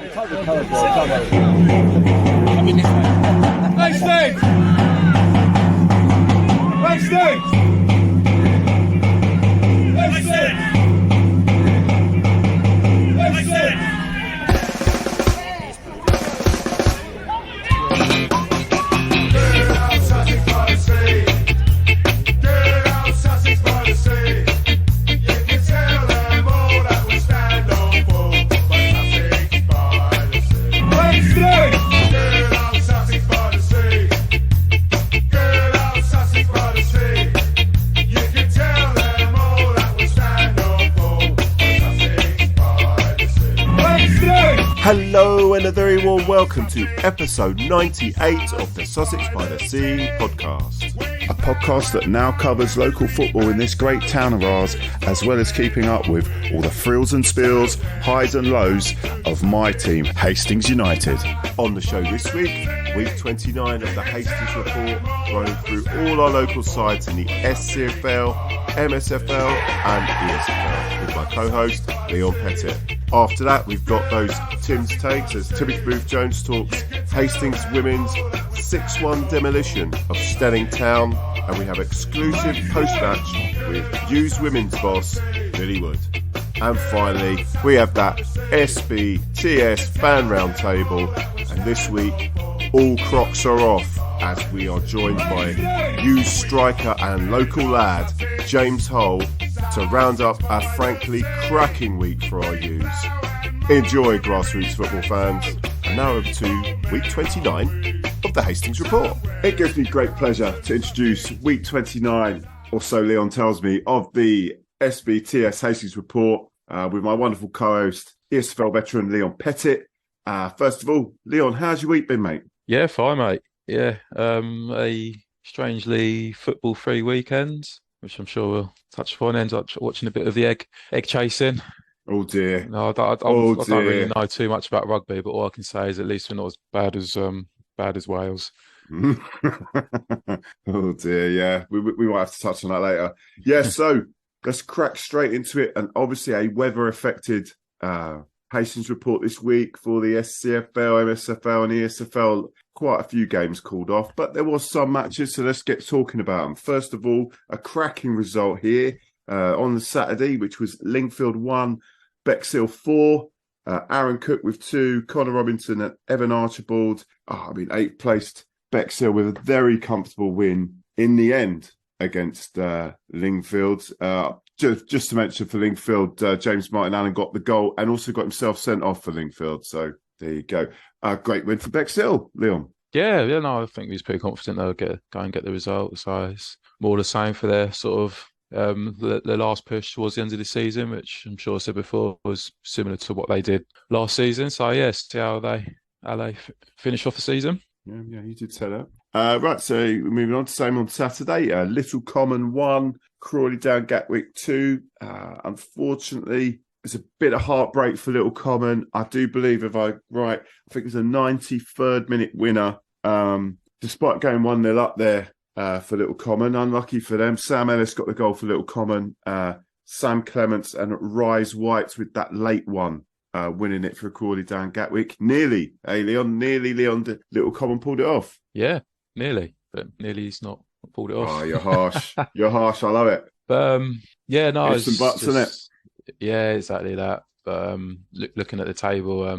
Hastings! Hastings! Hastings! Hastings! Hello and a very warm welcome to episode 98 of the Sussex by the Sea podcast. A podcast that now covers local football in this great town of ours, as well as keeping up with all the frills and spills, highs and lows of my team, Hastings United. On the show this week, week 29 of the Hastings report, running through all our local sides in the SCFL, MSFL and ESFL with my co-host, Leon Pettit. After that, we've got those Tim's takes as Timothy Booth-Jones talks Hastings women's 6-1 demolition of Stelling Town, and we have exclusive post-match with Hughes women's boss, Billy Wood. And finally, we have that SBTS fan roundtable, and this week, all crocs are off as we are joined by Hughes striker and local lad, James Hull, to round up a frankly cracking week for our Hughes. Enjoy, grassroots football fans. And now over to week 29 of the Hastings report. It gives me great pleasure to introduce week 29, or so Leon tells me, of the SBTS Hastings report with my wonderful co-host, ESFL veteran Leon Pettit. First of all, Leon, how's your week been, mate? Yeah, fine, mate. Yeah, a strangely football-free weekend, which I'm sure we'll touch upon. Ends up watching a bit of the egg chasing. Oh dear. No, I don't really know too much about rugby, but all I can say is at least we're not as bad as Wales. Oh dear, yeah. We might have to touch on that later. Yeah, so let's crack straight into it. And obviously a weather-affected Hastings report this week for the SCFL, MSFL and ESFL. Quite a few games called off, but there was some matches, so let's get talking about them. First of all, a cracking result here on the Saturday, which was Lingfield 1, Bexhill 4, Aaron Cook with 2, Connor Robinson and Evan Archibald. 8th placed Bexhill with a very comfortable win in the end against Lingfield. Just to mention for Lingfield, James Martin Allen got the goal and also got himself sent off for Lingfield. So there you go. Great win for Bexhill, Leon. Yeah, no, I think he's pretty confident they'll go and get the result. So it's more the same for their sort of the last push towards the end of the season, which I'm sure I said before was similar to what they did last season. So yes, see how they finish off the season. Yeah, you did say that. Right, so we're moving on to same on Saturday. Little Common 1, Crawley down Gatwick 2. Unfortunately, it's a bit of heartbreak for Little Common. I do believe, if I think it was a 93rd minute winner. Despite going 1-0 up there for Little Common, unlucky for them. Sam Ellis got the goal for Little Common. Sam Clements and Rise White with that late one, winning it for Crawley down Gatwick. Nearly, Leon, Little Common pulled it off. Yeah, nearly, but nearly he's not pulled it off. Oh, you're harsh. You're harsh. I love it. But yeah, no, it's some butts in it. Yeah, exactly that. But looking at the table,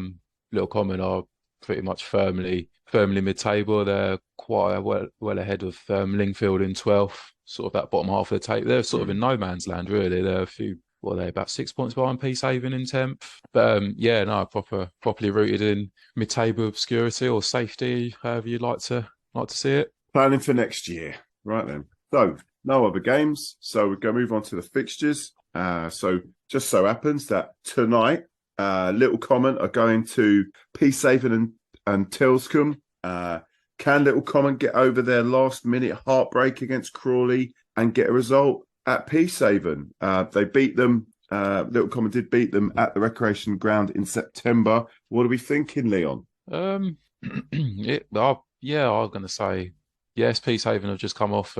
Little Common are pretty much firmly mid-table. They're quite well ahead of Lingfield in 12th, sort of that bottom half of the table. They're sort of in no man's land, really. They're a few, they're about 6 points behind Peacehaven in 10th. But properly rooted in mid-table obscurity or safety, however you'd like to see it. Planning for next year. Right then. So, no other games. So we're going to move on to the fixtures. So just so happens that tonight, Little Common are going to Peacehaven and Tilscombe. Can Little Common get over their last-minute heartbreak against Crawley and get a result at Peacehaven? They beat them. Little Common did beat them at the Recreation Ground in September. What are we thinking, Leon? I'm going to say yes. Peacehaven have just come off.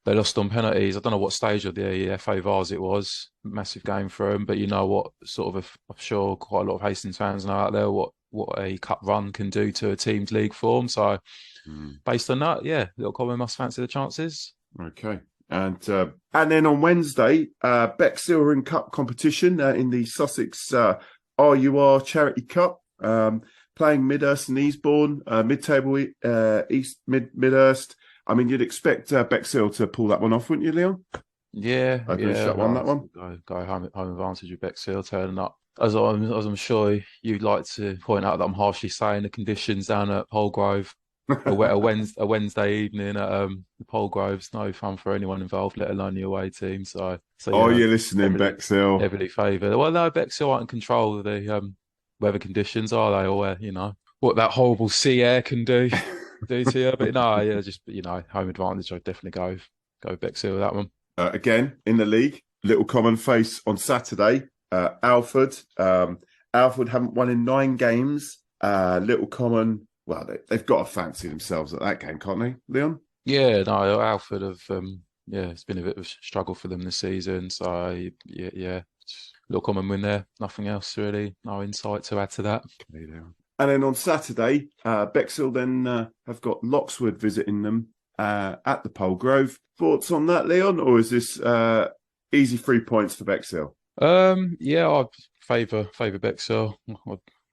They lost on penalties. I don't know what stage of the FA Vars it was. Massive game for them. But you know what, I'm sure quite a lot of Hastings fans know out there what what a cup run can do to a team's league form. So based on that, yeah, Little Common must fancy the chances. Okay. And then on Wednesday, Bexhill are in cup competition in the Sussex RUR Charity Cup, playing Midhurst and Eastbourne, mid-table East Midhurst. I mean, you'd expect Bexhill to pull that one off, wouldn't you, Leon? Yeah, That one. Go home advantage with Bexhill turning up. As I'm sure you'd like to point out that I'm harshly saying the conditions down at Polgrove. A Wednesday evening at the Polgrove's no fun for anyone involved, let alone the away team. So are you listening, Bexhill? Heavily favoured. Well, no, Bexhill aren't in control of the weather conditions, are they? Or what that horrible sea air can do to you. But no, yeah, just home advantage. I'd definitely go Bexhill with that one. Again in the league, Little Common face on Saturday. Alford. Alford haven't won in 9 games. Little Common. Well, they've got to fancy themselves at that game, can't they, Leon? Yeah, no, Alford have, it's been a bit of a struggle for them this season. So, yeah, Little Common win there. Nothing else really. No insight to add to that. Okay, and then on Saturday, Bexhill then have got Loxwood visiting them at the Polgrove. Thoughts on that, Leon? Or is this easy 3 points for Bexhill? Yeah, I'd favour Bexhill.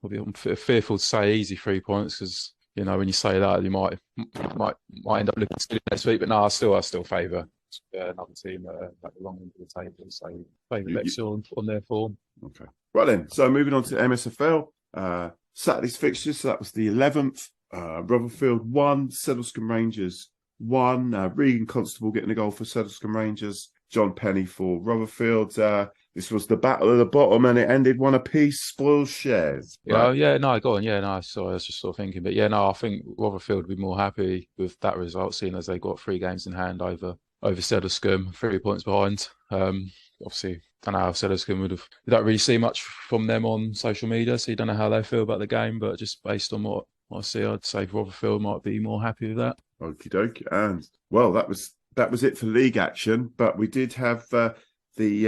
I'll be fearful to say easy 3 points because when you say that you might end up looking silly next week. But no, I still favour another team at the long end of the table. So favour Bexhill on their form. Okay, right then. So moving on to MSFL, Saturday's fixtures. So that was the 11th. Rotherfield 1, Sedlescombe Rangers 1. Regan Constable getting a goal for Sedlescombe Rangers. John Penny for Rotherfield. This was the battle of the bottom, and it ended 1 apiece. Spoils shares. Right? No, go on. Yeah, no, sorry, I was just sort of thinking, but yeah, no, I think Rotherfield would be more happy with that result, seeing as they got 3 games in hand over Sedlescombe, 3 points behind. Obviously, I don't know how Sedlescombe you don't really see much from them on social media, so you don't know how they feel about the game, but just based on what I see, I'd say Rotherfield might be more happy with that. Okie dokie. And well, that was it for league action, but we did have the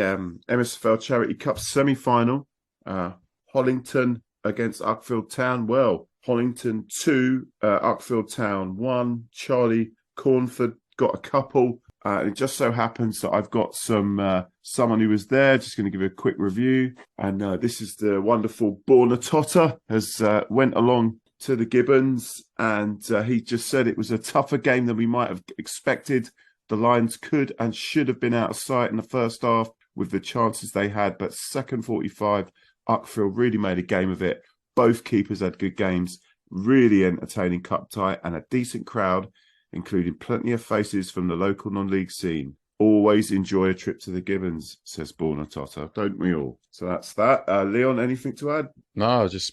MSFL Charity Cup semi-final, Hollington against Uckfield Town. Well, Hollington 2, Uckfield Town 1. Charlie Cornford got a couple. It just so happens that I've got someone who was there. Just going to give you a quick review. And this is the wonderful Borna Totter has went along to the Gibbons, and he just said it was a tougher game than we might have expected. The Lions could and should have been out of sight in the first half with the chances they had, but second 45, Uckfield really made a game of it. Both keepers had good games, really entertaining cup tie, and a decent crowd, including plenty of faces from the local non-league scene. Always enjoy a trip to the Gibbons, says Borna Totter, don't we all? So that's that. Leon, anything to add? No, just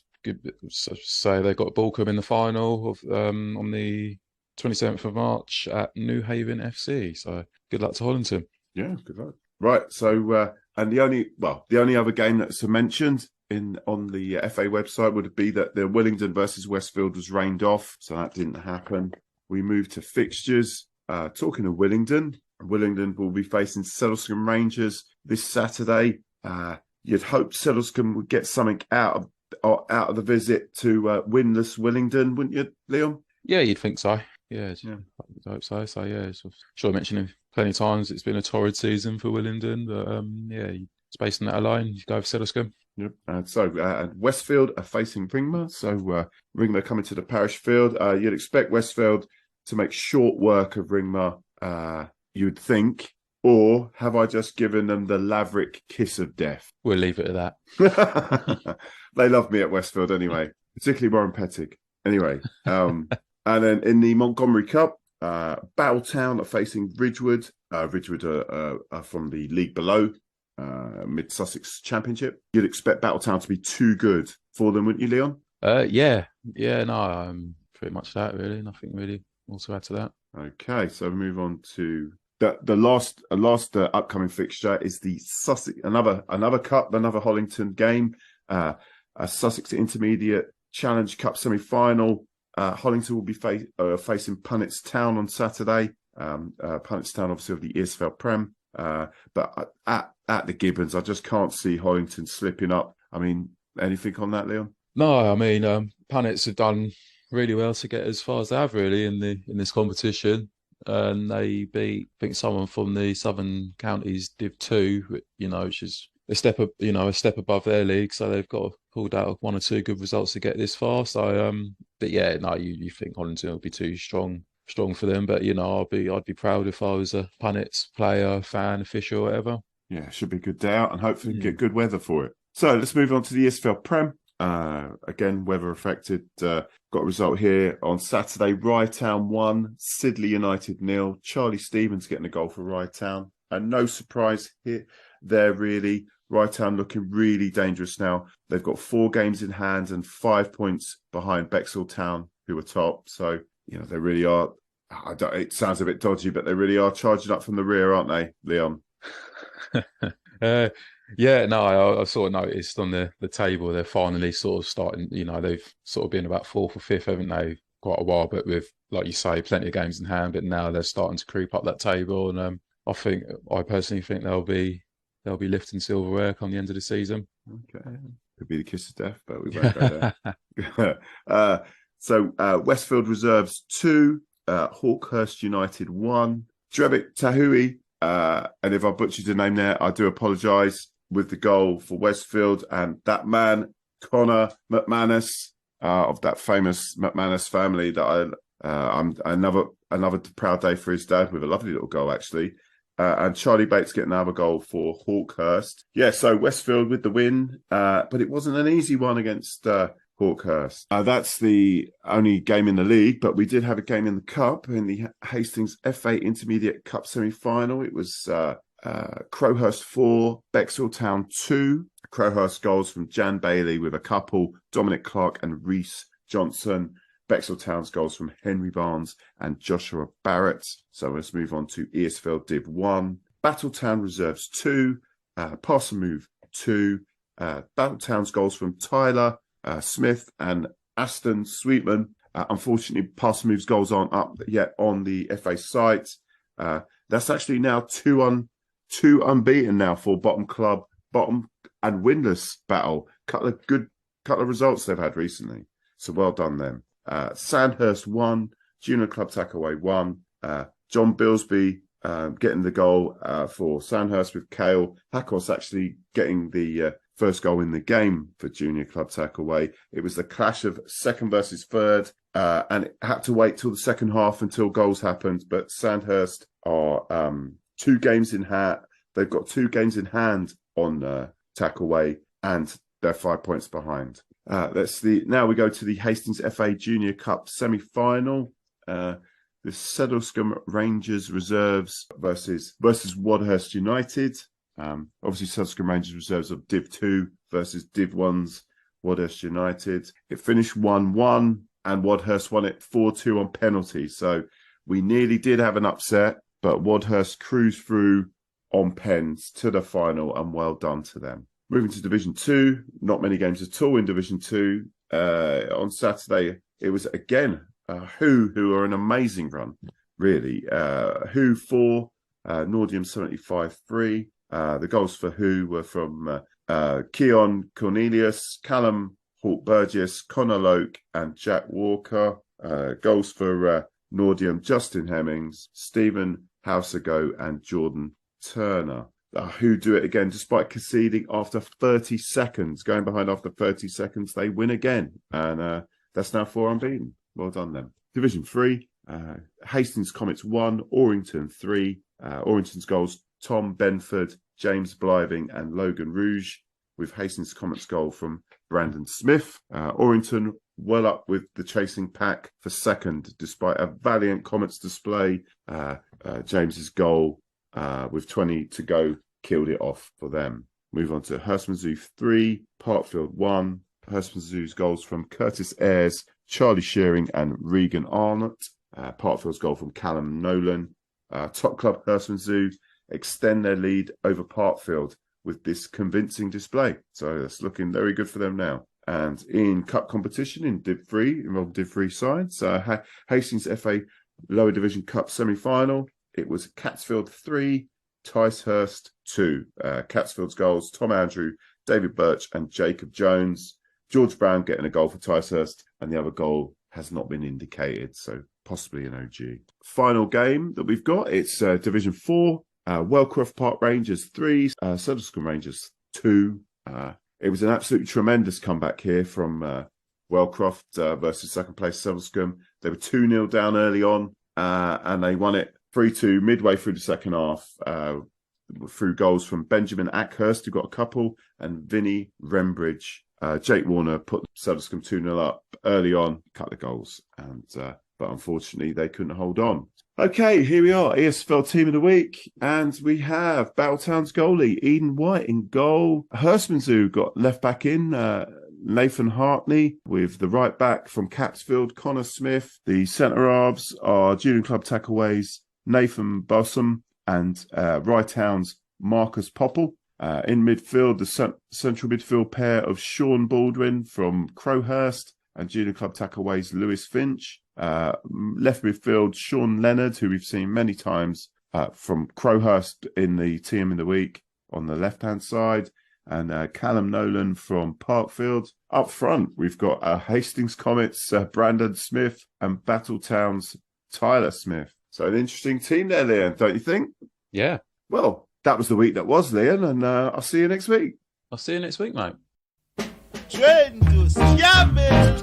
say they got Balcombe in the final on the 27th of March at New Haven FC. So good luck to Hollington. Yeah, good luck. Right. So and the only other game that's mentioned on the FA website would be that the Willingdon versus Westfield was rained off, so that didn't happen. We moved to fixtures. Talking of Willingdon will be facing Sedlescombe Rangers this Saturday. You'd hope Sedlescombe would get something out of the visit to winless Willingdon, wouldn't you, Leon? Yeah, you'd think so. Yeah, I hope so. So yeah, sure I mentioned it plenty of times. It's been a torrid season for Willingdon, but yeah, based on that alone, you go for Sedlescombe. Yep. And Westfield are facing Ringmer. So Ringmer coming to the parish field. You'd expect Westfield to make short work of Ringmer, you'd think. Or have I just given them the Laverick kiss of death? We'll leave it at that. They love me at Westfield anyway, particularly Warren Pettig. Anyway, and then in the Montgomery Cup, Battletown are facing Ridgewood. Ridgewood are from the league below, Mid Sussex Championship. You'd expect Battletown to be too good for them, wouldn't you, Leon? Yeah, no, pretty much that really. Nothing really more to add to that. Okay, so we move on to the last upcoming fixture is the Sussex, another cup, another Hollington game, a Sussex Intermediate Challenge Cup semi-final. Hollington will be facing Punnets Town on Saturday. Punnets Town, obviously, of the ESFL Prem. But at the Gibbons, I just can't see Hollington slipping up. I mean, anything on that, Leon? No, I mean, Punnets have done really well to get as far as they have really in this competition, and they beat I think someone from the Southern Counties Div Two, which is a step up, a step above their league. So they've got pulled out one or two good results to get this far. So, but yeah, no, you think Hollington will be too strong for them, but I'd be proud if I was a Punnets player, fan, official, whatever. Yeah, should be a good day out and hopefully Mm. get good weather for it. So let's move on to the ESFL Prem. Again, weather affected. Got a result here on Saturday. Rye Town 1, Sidley United 0. Charlie Stevens getting a goal for Rye Town. And no surprise here there really. Rye Town looking really dangerous now. They've got 4 games in hand and 5 points behind Bexhill Town, who are top. So, they really are. It sounds a bit dodgy, but they really are charging up from the rear, aren't they, Leon? Yeah, no, I sort of noticed on the table they're finally sort of starting. They've sort of been about fourth or fifth, haven't they, quite a while? But with, like you say, plenty of games in hand. But now they're starting to creep up that table, and I personally think they'll be lifting silverware come the end of the season. Okay, could be the kiss of death, but we won't go there. So Westfield Reserves 2, Hawkhurst United 1, Drevitt Tahui. And if I butchered the name there, I do apologise, with the goal for Westfield. And that man, Connor McManus, of that famous McManus family, that I'm another proud day for his dad, with a lovely little goal actually. And Charlie Bates getting another goal for Hawkhurst. Yeah, so Westfield with the win, but it wasn't an easy one against Hawkhurst. That's the only game in the league, but we did have a game in the Cup, in the Hastings FA Intermediate Cup semi-final. It was Crowhurst 4, Bexhill Town 2. Crowhurst goals from Jan Bailey with a couple, Dominic Clark and Reese Johnson. Bexhill Town's goals from Henry Barnes and Joshua Barrett. So let's move on to ESFL Div 1. Battletown Reserves 2, Parsamove 2. Battletown's goals from Tyler Smith and Aston Sweetman. Unfortunately, Parsamove's goals aren't up yet on the FA site. That's actually now two unbeaten now for bottom and winless battle. Couple of results they've had recently. So well done them. Sandhurst 1, Junior Club Tackaway 1. John Bilsby getting the goal for Sandhurst, with Cale Hackos actually getting the first goal in the game for Junior Club Tackaway. It was the clash of second versus third, and it had to wait till the second half until goals happened. But Sandhurst are 2 games in hand. They've got 2 games in hand on Tackaway, and they're 5 points behind. Now we go to the Hastings FA Junior Cup semi-final. The Sedlescombe Rangers Reserves versus Wadhurst United. Obviously, Sedlescombe Rangers Reserves of Div 2 versus Div 1's Wadhurst United. It finished 1-1, and Wadhurst won it 4-2 on penalty. So we nearly did have an upset, but Wadhurst cruised through on pens to the final, and well done to them. Moving to Division 2, not many games at all in Division 2. On Saturday, it was again who are an amazing run, really. Who 4, Nordium 75-3. The goals for Who were from Keon Cornelius, Callum Hawk Burgess, Connor Loke, and Jack Walker. Goals for Nordium, Justin Hemmings, Stephen Houseago, and Jordan Turner. Who do it again, despite conceding after 30 seconds. Going behind after 30 seconds, they win again. And that's now 4 unbeaten. Well done, them. Division 3, Hastings Comets 1, Orrington 3. Orrington's goals, Tom Benford, James Bliving, and Logan Rouge, with Hastings Comets goal from Brandon Smith. Orrington well up with the chasing pack for second, despite a valiant Comets display. James's goal, with 20 to go, killed it off for them. Move on to Hurstman Zoo 3, Parkfield 1. Hurstman Zoo's goals from Curtis Ayres, Charlie Shearing, and Regan Arnott. Parkfield's goal from Callum Nolan. Top club Hurstman Zoo extend their lead over Parkfield with this convincing display. So that's looking very good for them now. And in cup competition in Div 3, involving Div 3 sides, Hastings FA Lower Division Cup semi-final. It was Catsfield 3, Ticehurst 2. Catsfield's goals, Tom Andrew, David Birch, and Jacob Jones. George Brown getting a goal for Ticehurst, and the other goal has not been indicated, so possibly an OG. Final game that we've got, it's Division 4, Wellcroft Park Rangers 3, Suddlescombe Rangers 2. It was an absolutely tremendous comeback here from Wellcroft versus second place Suddlescombe. They were 2-0 down early on, and they won it 3-2 midway through the second half through goals from Benjamin Ackhurst, who got a couple, and Vinny Rembridge. Jake Warner put Suddlescombe 2-0 up early on, cut the goals, and but unfortunately they couldn't hold on. Okay, here we are, ESFL Team of the Week, and we have Battletown's goalie, Eden White in goal. Hurstman's got left back in, Nathan Hartney, with the right back from Capsfield, Connor Smith. The centre-halves are Junior Club Tackleways, Nathan Bossum, and right hounds Marcus Popple. In midfield, the central midfield pair of Sean Baldwin from Crowhurst and Junior Club Tackleways Lewis Finch. Left midfield, Sean Leonard, who we've seen many times from Crowhurst in the Team of the Week on the left-hand side, and Callum Nolan from Parkfield. Up front, we've got Hastings Comets, Brandon Smith, and Battletown's Tyler Smith. So an interesting team there, Leon, don't you think? Yeah. Well, that was the week that was, Leon, and I'll see you next week. I'll see you next week, mate. Train to scam it.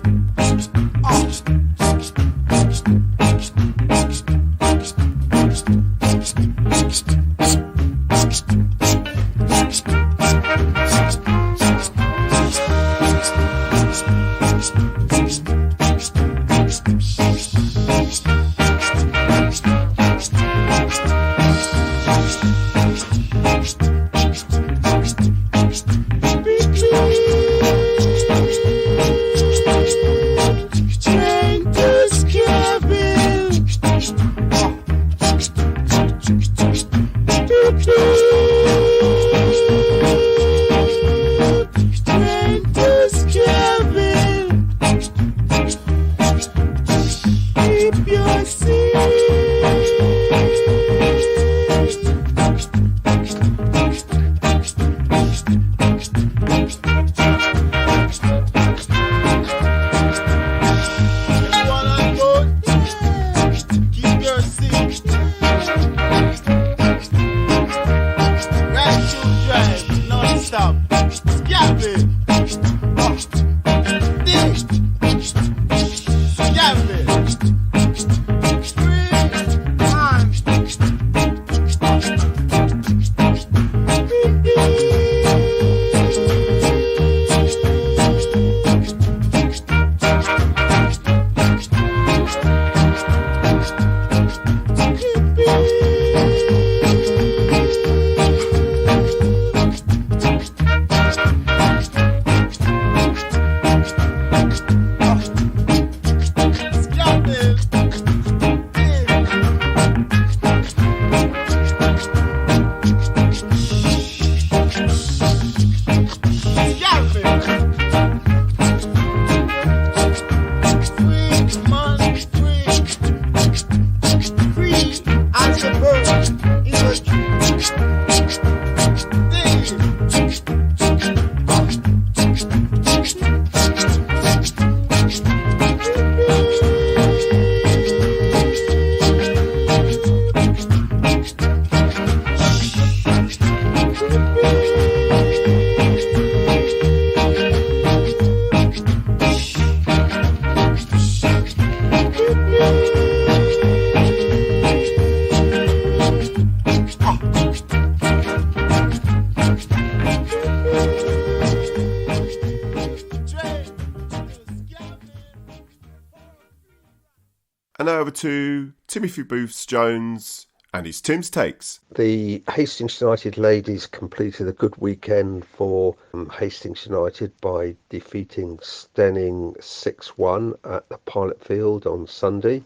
And over to Timothy Booths-Jones and his Tim's Takes. The Hastings United ladies completed a good weekend for Hastings United by defeating Stenning 6-1 at the Pilot Field on Sunday.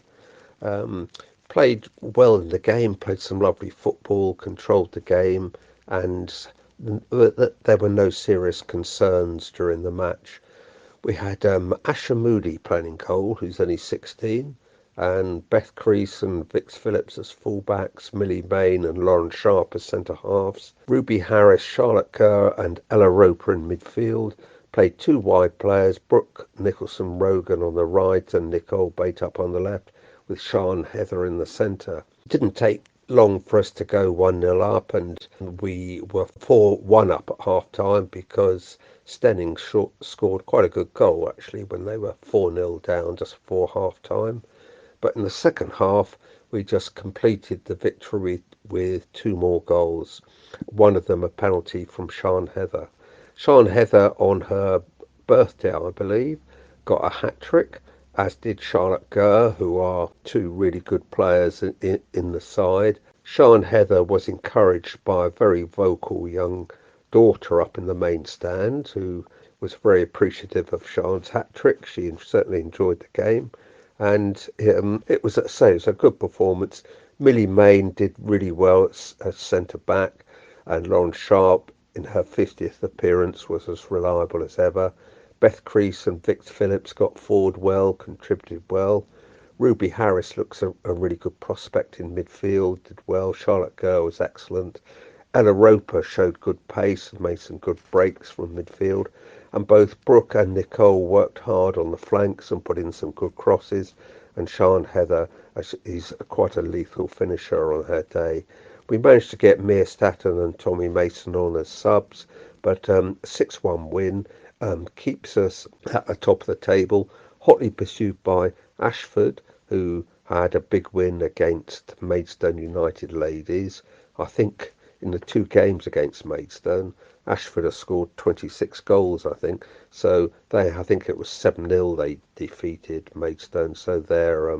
Played well in the game, played some lovely football, controlled the game, and there were no serious concerns during the match. We had Asha Moody playing in goal, who's only 16, and Beth Crease and Vix Phillips as fullbacks, Millie Main and Lauren Sharp as centre halves, Ruby Harris, Charlotte Kerr and Ella Roper in midfield, played two wide players, Brooke Nicholson Rogan on the right and Nicole Bate up on the left, with Sian Heather in the centre. It didn't take long for us to go 1-0 up, and we were 4-1 up at half time because Stenning scored quite a good goal actually when they were 4-0 down just before half time. But in the second half we just completed the victory with two more goals, one of them a penalty from Sian Heather. Sian Heather, on her birthday I believe, got a hat-trick, as did Charlotte Gurr, who are two really good players in the side. Sian Heather was encouraged by a very vocal young daughter up in the main stand who was very appreciative of Sian's hat-trick. She certainly enjoyed the game, and it was a good performance. Millie Main did really well as centre-back, and Lauren Sharp in her 50th appearance was as reliable as ever. Beth Crease and Vic Phillips got forward well, contributed well. Ruby Harris looks a really good prospect in midfield, did well. Charlotte Gurr was excellent. Ella Roper showed good pace and made some good breaks from midfield. And both Brooke and Nicole worked hard on the flanks and put in some good crosses. And Sian Heather is quite a lethal finisher on her day. We managed to get Mia Statten and Tommy Mason on as subs, but 6-1 win keeps us at the top of the table, hotly pursued by Ashford, who had a big win against Maidstone United ladies. I think in the two games against Maidstone, Ashford has scored 26 goals, I think. So I think it was 7-0 they defeated Maidstone, so they're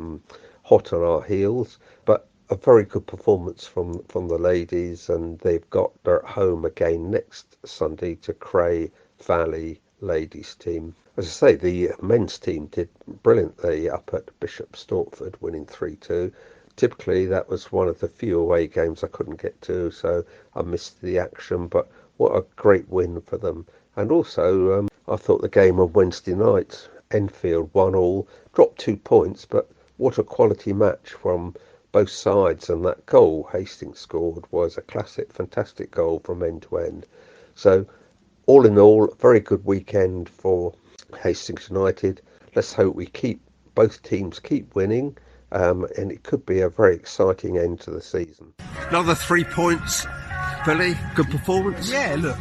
hot on our heels. But a very good performance from the ladies, and they're at home again next Sunday to Cray Valley ladies team. As I say, the men's team did brilliantly up at Bishop Stortford, winning 3-2. Typically that was one of the few away games I couldn't get to, so I missed the action, but what a great win for them. And also I thought the game on Wednesday night, Enfield 1-1, dropped 2 points, but what a quality match from both sides, and that goal Hastings scored was a classic, fantastic goal from end to end. So all in all, a very good weekend for Hastings United. Let's hope both teams keep winning, and it could be a very exciting end to the season. Another 3 points, Billy. Good performance. Yeah, look,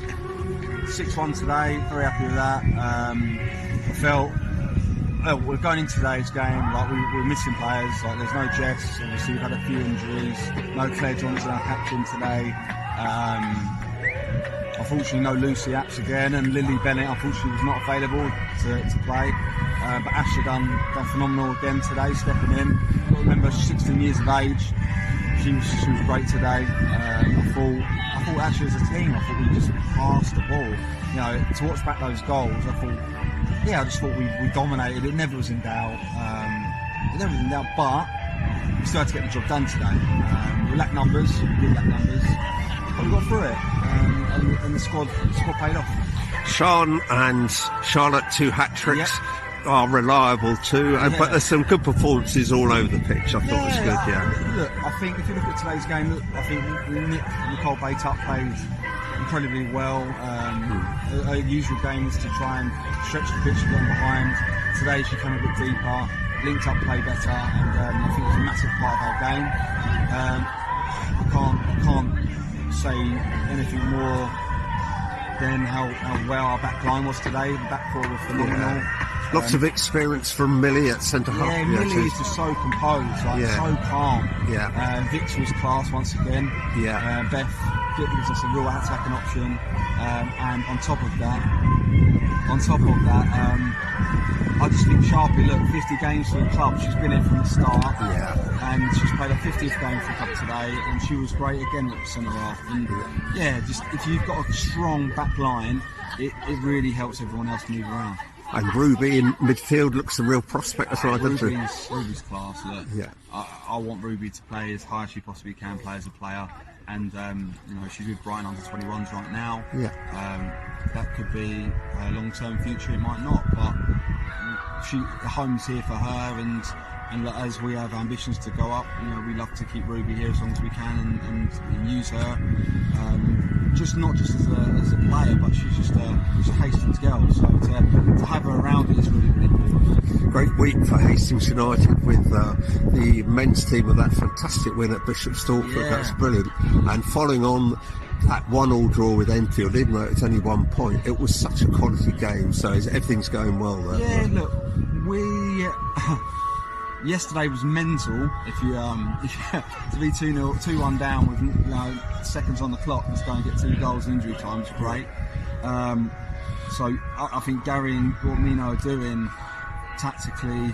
6-1 today. Very happy with that. I felt we're going into today's game like we're missing players. Like there's no Jess. Obviously, we've had a few injuries. No Claire Johnson, our captain today. Unfortunately, no Lucy Apps again, and Lily Bennett unfortunately was not available to play. But Ashley done phenomenal again today, stepping in. Remember, she's 16 years of age. She was great today. I thought actually as a team, I thought we just passed the ball. You know, to watch back those goals, I just thought we dominated. It never was in doubt. But we still had to get the job done today. We lacked numbers, but we got through it, and the squad paid off. Sian and Charlotte, 2 hat-tricks. Yep. Are reliable too, but there's some good performances all over the pitch. I thought it was good, yeah. Look, I think if you look at today's game, I think Nicole Bate-up played incredibly well. Her usual game is to try and stretch the pitch, get behind. Today she came a bit deeper, linked up play better, and I think it was a massive part of our game. I can't say anything more than how well our back line was today. The back four were phenomenal. Yeah. Lots of experience from Millie at centre-half. Yeah, Millie is just so composed, so calm. Yeah. Vix was class once again. Yeah. Beth gives us a real attacking option, and on top of that, I just think Sharpie, look, 50 games for the club. She's been in from the start. Yeah. And she's played her 50th game for the club today, and she was great again at centre-half. And just if you've got a strong back line, it really helps everyone else move around. And Ruby in midfield looks a real prospect as well, doesn't she? Ruby's class. Look, yeah. I want Ruby to play as high as she possibly can play as a player, and she's with Brighton under 21s right now. Yeah. That could be her long-term future. It might not, but home's here for her, and as we have ambitions to go up, we love to keep Ruby here as long as we can and use her. Not just as a player, but she's just a Hastings girl. So to have her around it is really, really important. Great week for Hastings United with the men's team with that fantastic win at Bishop Stortford. Yeah. That's brilliant. And following on that 1-1 draw with Enfield, even though it's only 1 point, it was such a quality game. So everything's going well there. Yeah, look, we. Yesterday was mental. If you to be 2-1 down with seconds on the clock, let's go and get 2 goals in injury time. It's great. So I think Gary and what Mino are doing tactically,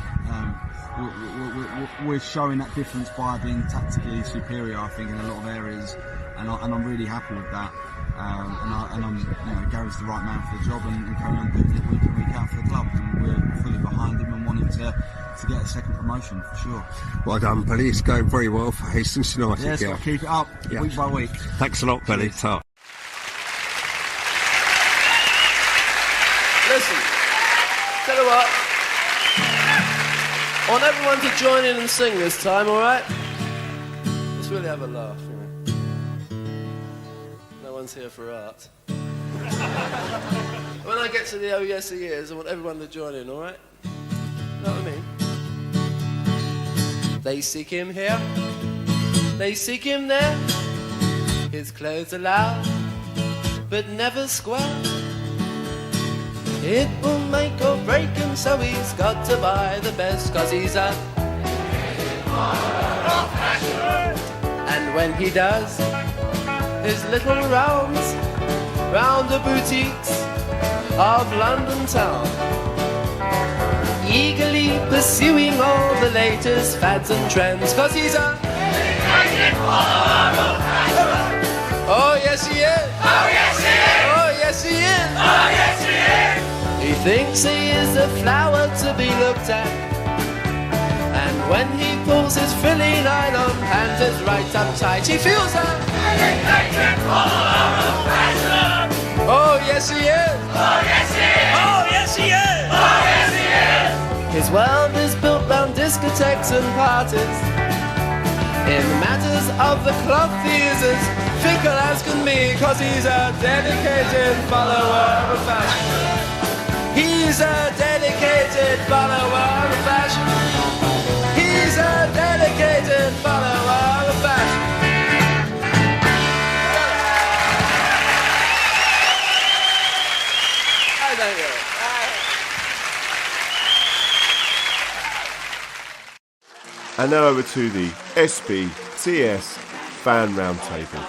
we're showing that difference by being tactically superior. I think in a lot of areas, and I'm really happy with that. And I'm Gary's the right man for the job, and carry on doing it week in, week out for the club, and we're fully behind him and wanting to get a second promotion for sure. Well done, Billy. It's going very well for Hastings United. Yes, got to keep it up week by week. Thanks a lot, Billy. Ta. Listen, tell you what, I want everyone to join in and sing this time, alright? Let's really have a laugh, No one's here for art. When I get to the oh yes he is, I want everyone to join in, alright? Know what I mean? They seek him here, they seek him there. His clothes are loud, but never square. It will make or break him, so he's got to buy the best, 'cause he's a and when he does his little rounds round the boutiques of London town, eagerly pursuing all the latest fads and trends, 'cause he's a oh yes he is, oh yes he is, oh yes he is, oh yes he is. He thinks he is a flower to be looked at, and when he pulls his frilly nylon pants is right uptight, he feels a oh yes he is, oh yes he is, oh yes he is, oh yes he is. His world is built round discotheques and parties. In matters of the cloth he is as fickle as can be, 'cause he's a dedicated follower of fashion. He's a dedicated follower of fashion. He's a dedicated follower of fashion. I thank you. And now over to the SBTS Fan Roundtable.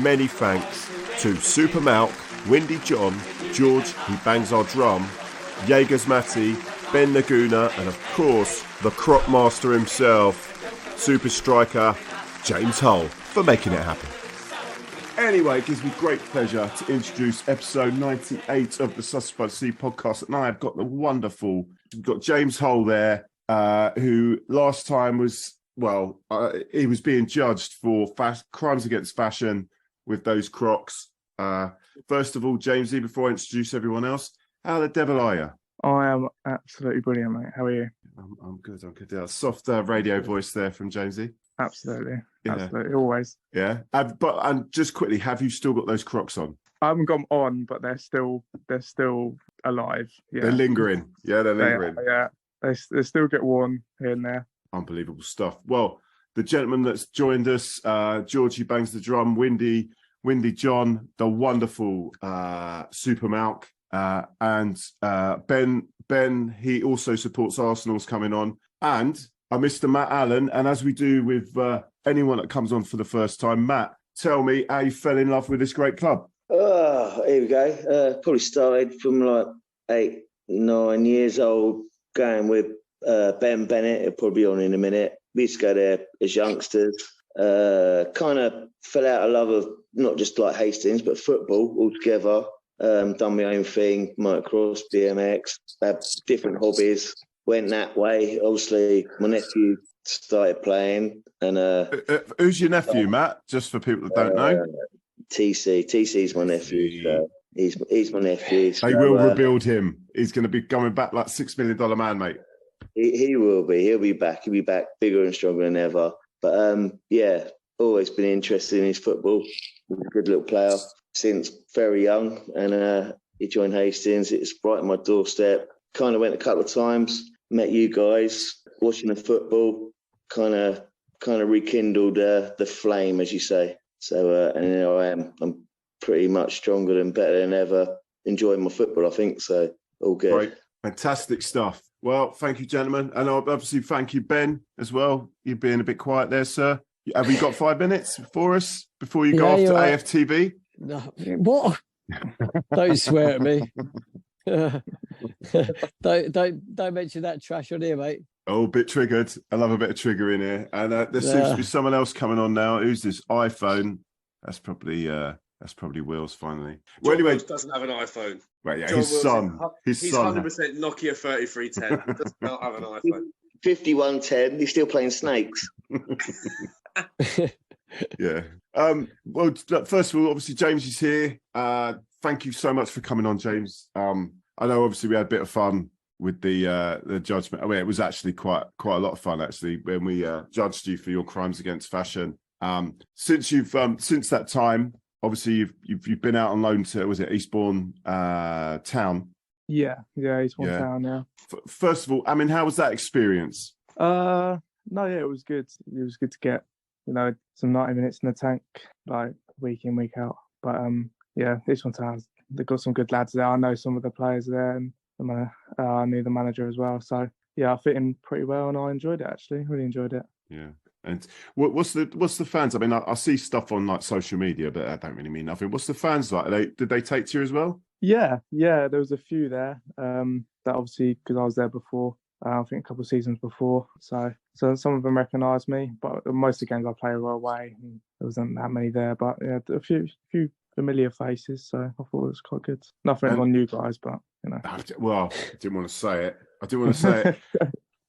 Many thanks to Super Malk, Windy John, George, who bangs our drum, Jaegers Matty, Ben Laguna, and of course, the crop master himself, super striker, James Hull, for making it happen. Anyway, it gives me great pleasure to introduce episode 98 of the Sussex by the Sea podcast. And I have got we've got James Hull there, who last time was, he was being judged for crimes against fashion with those Crocs. First of all, Jamesy, before I introduce everyone else, how the devil are you? I am absolutely brilliant, mate. How are you? I'm good. Yeah, soft radio voice there from Jamesy. Absolutely. Yeah. Absolutely. Always. Yeah. And just quickly, have you still got those Crocs on? I haven't got them on, but they're still alive. Yeah. They're lingering. Yeah, they're lingering. They still get worn here and there. Unbelievable stuff. Well, the gentleman that's joined us, George, who bangs the drum, Windy John, the wonderful Super Malk, and Ben, he also supports Arsenal's coming on, and Mr. Matt Allen. And as we do with anyone that comes on for the first time, Matt, tell me how you fell in love with this great club. Here we go. Probably started from like 8, 9 years old, going with Ben Bennett. He'll probably be on in a minute. We used to go there as youngsters. Kind of fell out of love of not just like Hastings, but football altogether. Done my own thing, motocross, BMX, had different hobbies. Went that way. Obviously, my nephew started playing. And who's your nephew, Matt? Just for people that don't know. TC's my nephew. So. He's my nephew. They will rebuild him. He's going to be coming back like $6 million man, mate. He will be. He'll be back. He'll be back bigger and stronger than ever. But yeah, always been interested in his football. He's a good little player since very young, and he joined Hastings. It's right on my doorstep. Kind of went a couple of times. Met you guys watching the football. Kind of rekindled the flame, as you say. So and here I am. I'm pretty much stronger and better than ever. Enjoying my football, I think. So all good. Right. Fantastic stuff. Well, thank you, gentlemen. And I'll obviously thank you, Ben, as well. You're being a bit quiet there, sir. Have you got 5 minutes for us before you go off to AFTV? No, what? Don't swear at me. don't mention that trash on here, mate. Oh, a bit triggered. I love a bit of trigger in here. And there seems to be someone else coming on now. Who's this? iPhone. That's probably Will's finally. Well, anyway, doesn't have an iPhone. Right, yeah, John his son. He's 100% Nokia 3310. He does not have an iPhone. 5110. He's still playing snakes. Yeah. Well, first of all, obviously James is here. Thank you so much for coming on, James. I know obviously we had a bit of fun with the judgment. I mean, it was actually quite a lot of fun actually when we judged you for your crimes against fashion. Since that time, obviously you've been out on loan to, was it Eastbourne Town? Yeah, Eastbourne Town. Yeah. First of all, I mean, how was that experience? No, yeah, it was good. It was good to get, some 90 minutes in the tank, like week in, week out. But yeah, Eastbourne Town, they've got some good lads there. I know some of the players there, and I knew the manager as well. So yeah, I fit in pretty well, and I enjoyed it actually. Really enjoyed it. Yeah. And what's the fans? I mean, I see stuff on like social media, but that don't really mean nothing. What's the fans like? Did they take to you as well? Yeah. There was a few there. That obviously because I was there before. I think a couple of seasons before. So some of them recognised me, but most of the games I played were away, and there wasn't that many there. But yeah, a few familiar faces. So I thought it was quite good. Nothing on new guys, but Well, I didn't want to say it.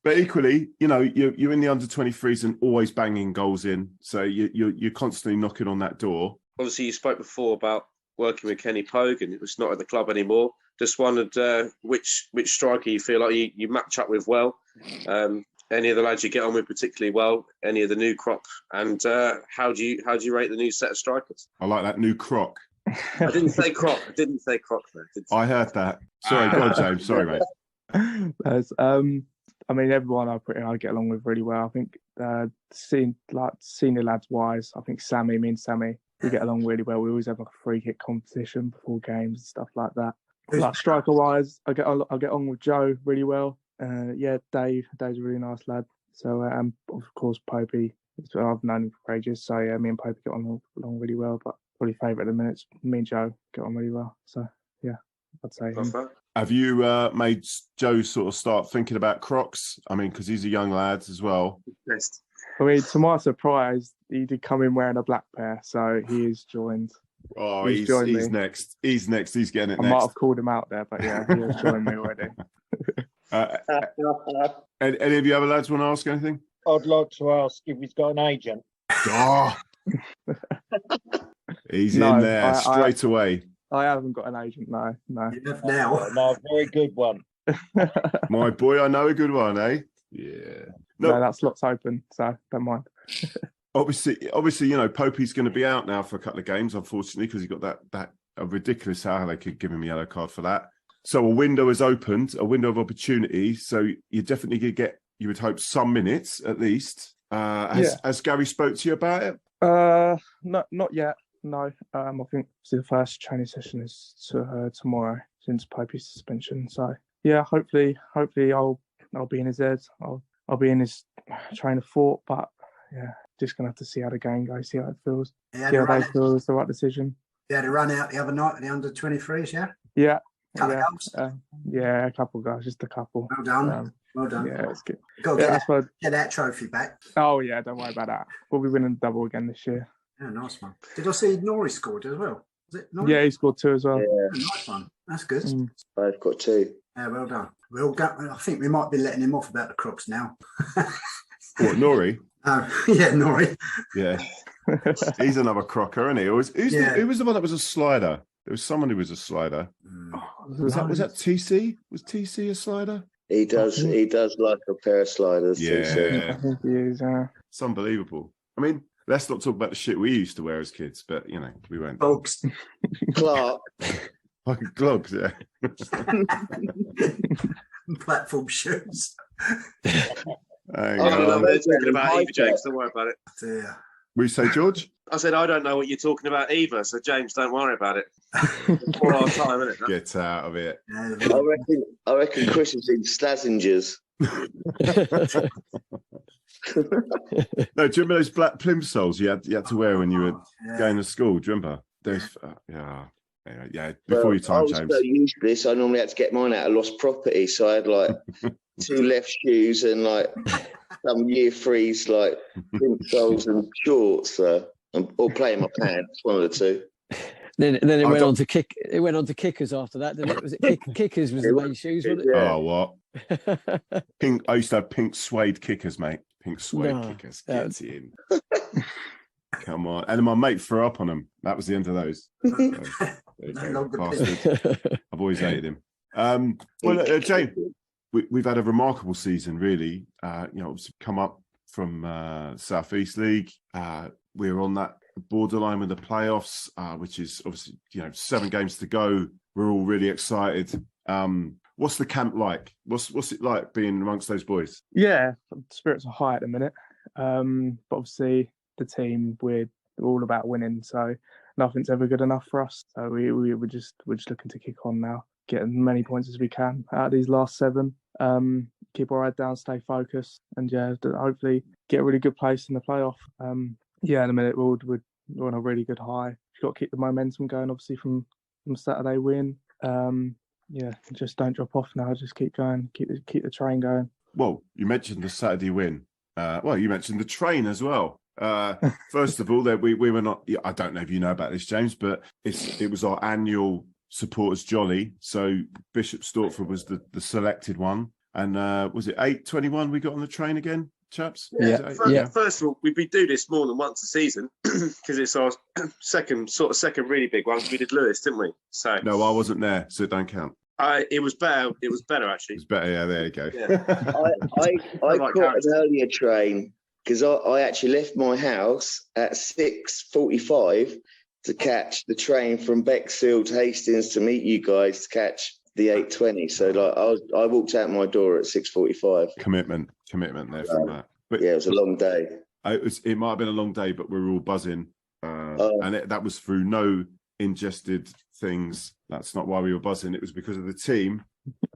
But equally, you're in the under-23s and always banging goals in. So you're constantly knocking on that door. Obviously, you spoke before about working with Kenny Pogue, and it was not at the club anymore. Just wondered which striker you feel like you match up with well. Any of the lads you get on with particularly well? Any of the new crop? And how do you rate the new set of strikers? I like that new croc. I didn't say croc. I heard that. Sorry, go on, James. Sorry, mate. I mean, everyone I get along with really well. I think senior lads wise, I think me and Sammy, we get along really well. We always have a free kick competition before games and stuff like that. Like striker wise, I get on with Joe really well. Dave's a really nice lad. So of course Popey, I've known him for ages. So yeah, me and Popey get on along really well. But probably favourite at the minute, me and Joe get on really well. So yeah, I'd say him. Have you made Joe sort of start thinking about Crocs? I mean, because he's a young lad as well. Yes. I mean, to my surprise, he did come in wearing a black pair, so he is joined. Oh, he's next. He's next. He's getting it next. I might have called him out there, but yeah, he has joined me already. Any of you other lads want to ask anything? I'd like to ask if he's got an agent. Oh. He's in there straight away. I haven't got an agent, no. You have now. No, a very good one. My boy, I know a good one, eh? Yeah. No, that slot's open, so don't mind. Obviously, Popey's going to be out now for a couple of games, unfortunately, because he got that ridiculous how they could give him a yellow card for that. So a window has opened, a window of opportunity. So you definitely could get, you would hope, some minutes at least. Has Gary spoke to you about it? Not yet. No, I think the first training session is tomorrow since Popey's suspension. So yeah, hopefully I'll be in his head. I'll be in his train of thought. But yeah, just gonna have to see how the game goes, see how it feels, see how they feel is the right decision. You had a run out the other night at the under-23s, yeah? Yeah. Couple of goals? Yeah, a couple of goals, just a couple. Well done. Well done. Yeah, it's good. Got to get that trophy back. Oh yeah, don't worry about that. We'll be winning the double again this year. Yeah, nice one. Did I see Norrie scored as well? Was it Norrie? Yeah, he scored 2 as well. Yeah. Nice one. That's good. I've got 2. Yeah, well done. I think we might be letting him off about the Crocs now. What, Norrie? Yeah, Norrie. Yeah. He's another crocker, isn't he? Who was the one that was a slider? There was someone who was a slider. Oh, Was that TC? Was TC a slider? He does like a pair of sliders. Yeah. I think he is. It's unbelievable. I mean, let's not talk about the shit we used to wear as kids, but we won't. Dogs. Clark. Like clogs, yeah. Platform shoes. I don't know what you're talking about either, James. Don't worry about it. Yeah. What you say, George? I said, I don't know what you're talking about either, so James, don't worry about it. For our time, isn't it? Get out of it. I reckon Chris is in Slazengers. No, do you remember those black plimsolls you had to wear when you were going to school? Do you remember? Those, before your time, James. I was so used to this, I normally had to get mine out of lost property, so I had like 2 left shoes and like some year 3s, like plimsolls and shorts, or playing my pants, one of the two. Then it went on to kick. It went on to kickers after that, didn't it? Was it kickers was the main shoes, wasn't it? Oh, what? Pink. I used to have pink suede kickers, mate. Pink suede kickers. Get in. Come on. And my mate threw up on them. That was the end of those. Bastard. I've always hated him. Well, James, we've had a remarkable season, really. Come up from South East League. We're on that borderline with the playoffs, which is obviously 7 games to go. We're all really excited. What's the camp like? What's it like being amongst those boys? Yeah, spirits are high at the minute. But obviously the team, we're all about winning, so nothing's ever good enough for us. So we're just looking to kick on now, get as many points as we can out of these last 7. Keep our head down, stay focused, and hopefully get a really good place in the playoff. In a minute we're on a really good high. You've got to keep the momentum going, obviously from Saturday win. Just don't drop off now. Just keep going, keep the train going. Well, you mentioned the Saturday win. You mentioned the train as well. First of all, we were not. I don't know if you know about this, James, but it was our annual supporters jolly. So Bishop Stortford was the selected one, and was it 8:21 we got on the train again, chaps? First of all, we do this more than once a season because it's our second really big one. We did Lewis, didn't we? So no, I wasn't there, so it don't count. It was better. It was better actually. It's better. Yeah, there you go. Yeah. I caught an earlier train because I actually left my house at 6:45 to catch the train from Bexfield to Hastings to meet you guys to catch the 8:20. So I walked out my door at 6:45. Commitment there from that. But it was a long day. It might have been a long day, but we were all buzzing, and that was through no ingested things. That's not why we were buzzing. It was because of the team,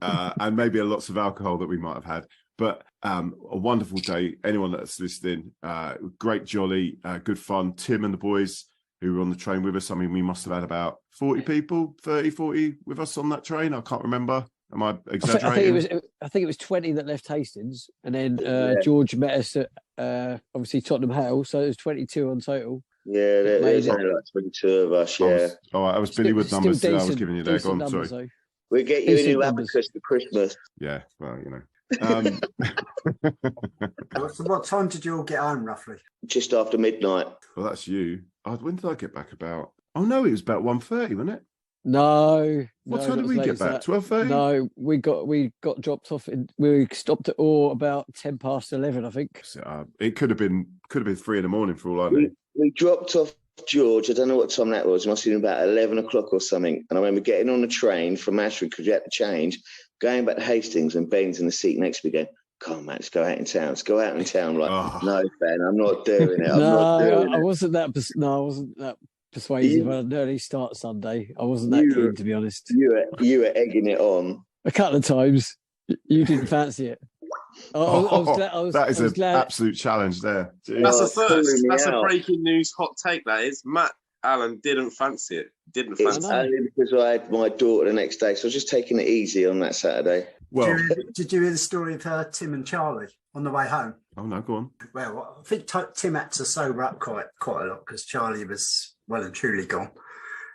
and maybe lots of alcohol that we might have had. But a wonderful day. Anyone that's listening, great jolly, good fun. Tim and the boys who were on the train with us. I mean, we must have had about 40 people, 30, 40 with us on that train. I can't remember. Am I exaggerating? I think it was 20 that left Hastings, and then George met us at obviously Tottenham Hale, so it was 22 on total. Yeah, there's only like 22 of us. Yeah. I was Billy Wood numbers that I was giving you there. Go on, sorry. Though. We'll get you a new abacus for Christmas. Yeah, well, So what time did you all get home, roughly? Just after midnight. Well, that's you. When did I get back? About? Oh no, it was about 1:30, wasn't it? No. What time did we get back? 12:30. No, we got dropped off. We stopped at about 11:10, I think. So, it could have been 3 a.m. for all I know. We dropped off George. I don't know what time that was. It must have been about 11 o'clock or something. And I remember getting on the train from Ashford because we had to change, going back to Hastings, and Ben's in the seat next to me going, "Come on, mate, let's go out in town. Let's go out in town." I'm like, "No, Ben, I'm not doing it. I wasn't that persuasive on an early start Sunday. I wasn't that keen, to be honest. You were egging it on a couple of times. You didn't fancy it. That is an absolute challenge there. Jeez. That's a first. That's a breaking news hot take. That is. Matt Allen didn't fancy it. It's only because I had my daughter the next day, so I was just taking it easy on that Saturday. Well, did you hear the story of Tim and Charlie on the way home? Oh no, go on. Well, I think Tim had to sober up quite a lot because Charlie was well and truly gone,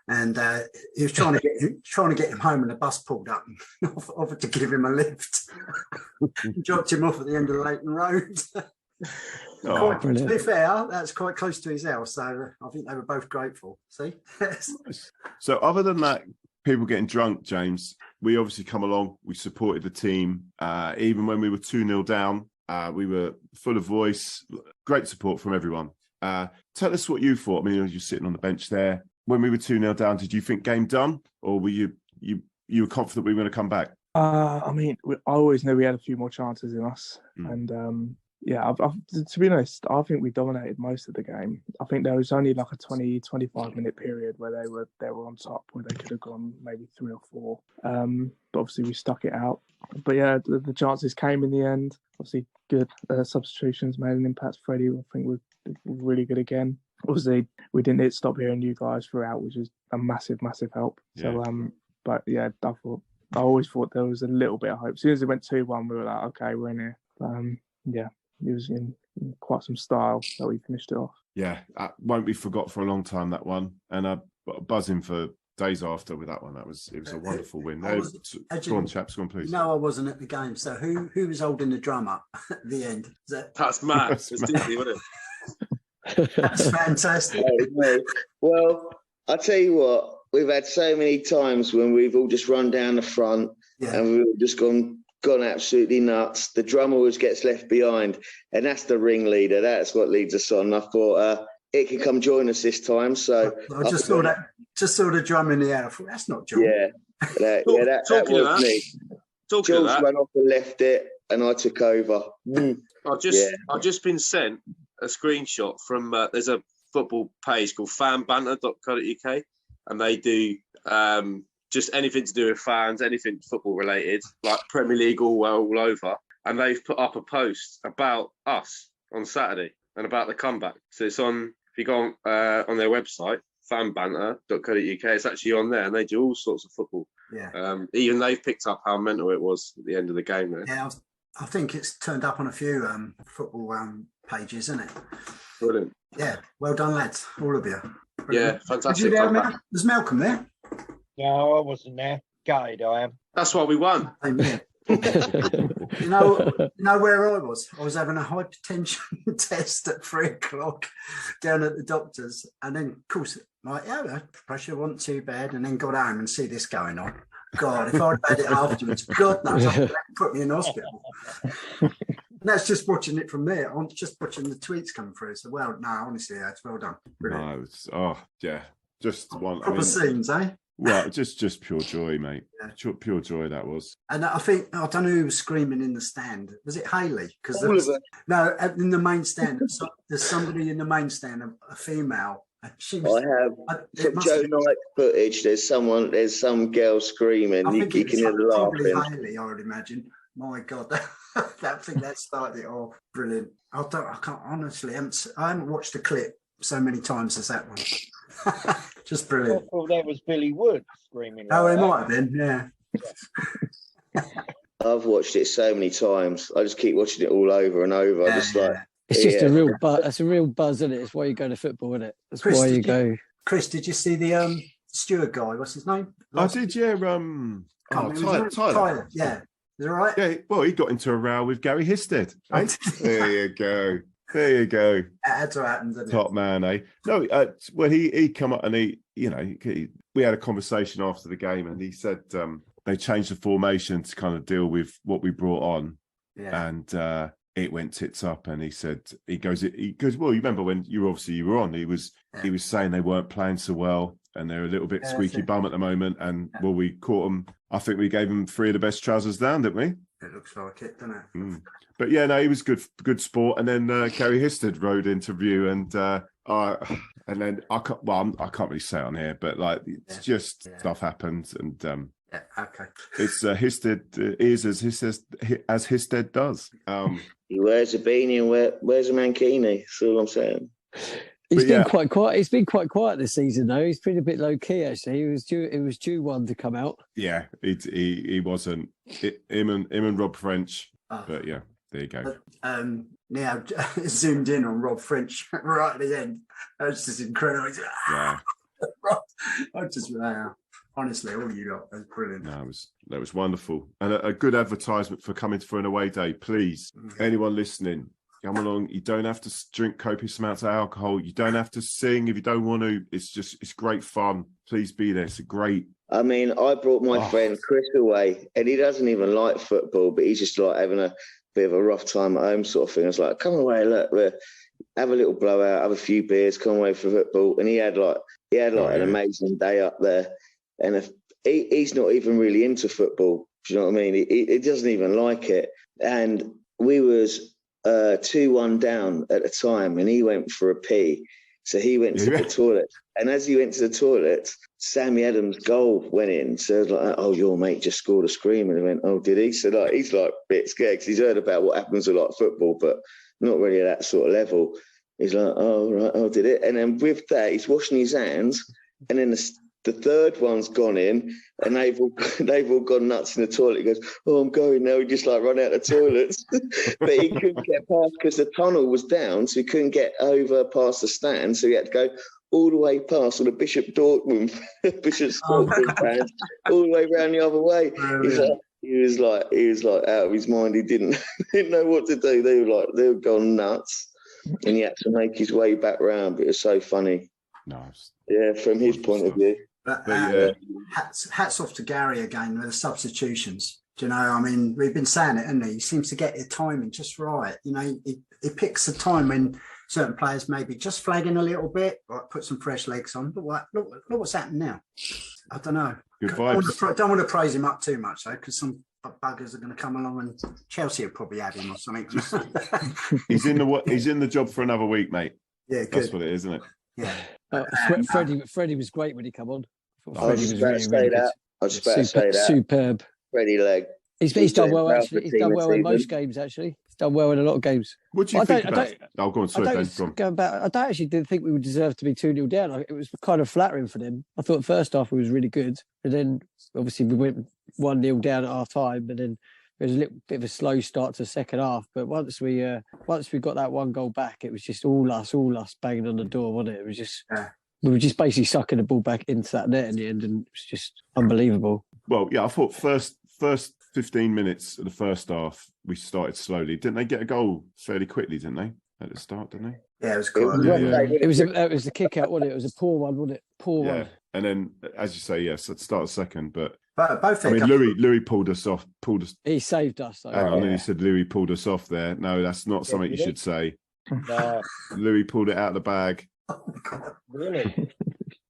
and he was trying to get him home, and the bus pulled up and offered to give him a lift. Dropped him off at the end of the Leighton Road. To be fair, that's quite close to his house, so I think they were both grateful. See? So other than that, people getting drunk, James, we obviously come along, we supported the team. Even when we were 2-0 down, we were full of voice, great support from everyone. Tell us what you thought. I mean, you're sitting on the bench there. When we were 2-0 down, did you think game done? Or were you were confident we were going to come back? I mean, I always knew we had a few more chances in us. And to be honest, I think we dominated most of the game. I think there was only like a 20-25 minute period where they were on top, where they could have gone maybe 3 or 4. But obviously we stuck it out. But yeah, the chances came in the end. Obviously good substitutions made an impact. Freddie, I think, was really good again. Obviously we didn't stop hearing you guys throughout, which is a massive help. Yeah. So but yeah, I always thought there was a little bit of hope. As soon as it went 2-1, we were like, okay, we're in here. Yeah, it was in quite some style that we finished it off. Yeah, won't be forgot for a long time, that one. And buzzing for days after with that one. It was a wonderful win. Go on, chaps, go on, please. No, I wasn't at the game. So who was holding the drum up at the end? That's mad. It's Disney, wasn't it? That's fantastic. Well, I'll tell you what, we've had so many times when we've all just run down the front and we've all just gone absolutely nuts. The drum always gets left behind, and that's the ringleader. That's what leads us on. I thought it could come join us this time. So I just saw the drum in the air. I thought, that's not John. Yeah, that was me. Jules went off and left it, and I took over. I've just been sent a screenshot from there's a football page called FANBASE.co.uk, and they do just anything to do with fans, anything football related, like Premier League all over. And they've put up a post about us on Saturday and about the comeback. So it's on, if you go on their website, fanbanter.co.uk, it's actually on there, and they do all sorts of football. Yeah. Even they've picked up how mental it was at the end of the game there. Yeah, I think it's turned up on a few football pages, isn't it? Brilliant. Yeah, well done, lads, all of you. Brilliant. Yeah, fantastic. Was Malcolm there? No, I wasn't there. Gutted, I am. That's why we won. Yeah. You know where I was? I was having a hypertension test at 3:00 down at the doctor's, and then, of course, pressure wasn't too bad, and then got home and see this going on. God, if I'd had it afterwards, God knows, I'd put me in hospital. And that's just watching it from there. I'm just watching the tweets come through. So, honestly, that's well done. Brilliant. Just one. Proper scenes, eh? Well, just pure joy, mate. Yeah. Pure joy that was. And I think, I don't know who was screaming in the stand. Was it Hayley? No, in the main stand. There's somebody in the main stand, a female. She was, from Joe Knight footage. There's some girl screaming. You can hear the laughing. Probably Hayley, I would imagine. My God, that thing that started it all. Brilliant. I can't honestly. I haven't watched the clip so many times as that one. Just brilliant. I thought that was Billy Wood screaming. It might have been, yeah. I've watched it so many times. I just keep watching it all over and over. It's just a real buzz. That's a real buzz, isn't it? It's why you go to football, isn't it? That's why you go. Chris, did you see the steward guy? What's his name? I did, yeah. Tyler. Yeah. Is it all right? Yeah. Well, he got into a row with Gary Histed. Right? There you go. There you go. That had to happen, didn't it? Top man, eh? No, well, he come up and we had a conversation after the game, and he said they changed the formation to kind of deal with what we brought on, and it went tits up. And he goes, well, you remember when you were on? He was saying they weren't playing so well, and they're a little bit squeaky bum at the moment. And well, we caught them. I think we gave them 3 of the best trousers down, didn't we? It looks like it, doesn't it? But yeah, no, he was good sport. And then Gary Histed rode into view, and then I can't really say on here, but like it's just stuff happens, and okay. It's Histed is as Histed does. He wears a beanie and wears a mankini. That's all I'm saying. He's been quite quiet. He's been quite quiet this season, though. He's been a bit low key, actually. It was due one to come out. Yeah, he wasn't. Him and Rob French. But yeah, there you go. Now zoomed in on Rob French right at the end. That was just incredible. Yeah. Honestly, all you got was brilliant. No, that was wonderful, and a good advertisement for coming for an away day. Please, anyone listening, Come along. You don't have to drink copious amounts of alcohol. You don't have to sing if you don't want to. It's great fun. Please be there. It's a great. I mean, I brought my friend Chris away, and he doesn't even like football, but he's just like having a bit of a rough time at home sort of thing. I was like, come away, look, have a little blowout, have a few beers, come away for football. And he had an amazing day up there. And he's not even really into football. Do you know what I mean? He doesn't even like it. And we was 2-1 down at the time, and he went for a pee. So he went to the toilet. And as he went to the toilet, Sammy Adams' goal went in. So I was like, oh, your mate just scored a scream. And he went, oh, did he? So like, he's like a bit scared because he's heard about what happens with like football, but not really at that sort of level. He's like, oh, right, oh, did it? And then with that, he's washing his hands. And then the third one's gone in, and they've all gone nuts in the toilet. He goes, oh, I'm going now. He just like run out of the toilets. But he couldn't get past because the tunnel was down, so he couldn't get over past the stand. So he had to go all the way past all the Bishop Dortmund fans, all the way around the other way. He was like out of his mind. He didn't know what to do. They were gone nuts, and he had to make his way back round. But it was so funny. Nice. Yeah, from his point of view. But hats off to Gary again with the substitutions. Do you know, I mean, we've been saying it, hasn't he? He seems to get the timing just right. You know, he picks the time when certain players maybe just flagging a little bit, or put some fresh legs on. But look what's happened now. I don't know. Good vibes. Don't want to praise him up too much, though, because some buggers are going to come along and Chelsea will probably have him or something. He's in the job for another week, mate. Yeah, good. That's what it is, isn't it? Yeah. Freddie was great when he came on. I was just about to say that. Superb. Freddie Leg. He's done well, actually. He's done well in most games, actually. He's done well in a lot of games. What do you think about? Oh, go on. Sorry, Ben. Go on. I don't actually think we would deserve to be 2-0 down. It was kind of flattering for them. I thought the first half was really good. And then, obviously, we went 1-0 down at half time. And then there was a little bit of a slow start to the second half. But once we got that one goal back, it was just all us banging on the door, wasn't it? It was just... We were just basically sucking the ball back into that net in the end, and it was just unbelievable. Well, yeah, I thought first 15 minutes of the first half, we started slowly. Didn't they get a goal fairly quickly, didn't they, at the start, didn't they? Yeah, it was cool. It was the kick out, wasn't it? It was a poor one, wasn't it? Poor one. And then, as you say, yes, at the start of second, but both. I mean, Louis pulled us off. He saved us. Though. Hang on, then he said Louis pulled us off there. No, that's not something you should say. No. Louis pulled it out of the bag. Really?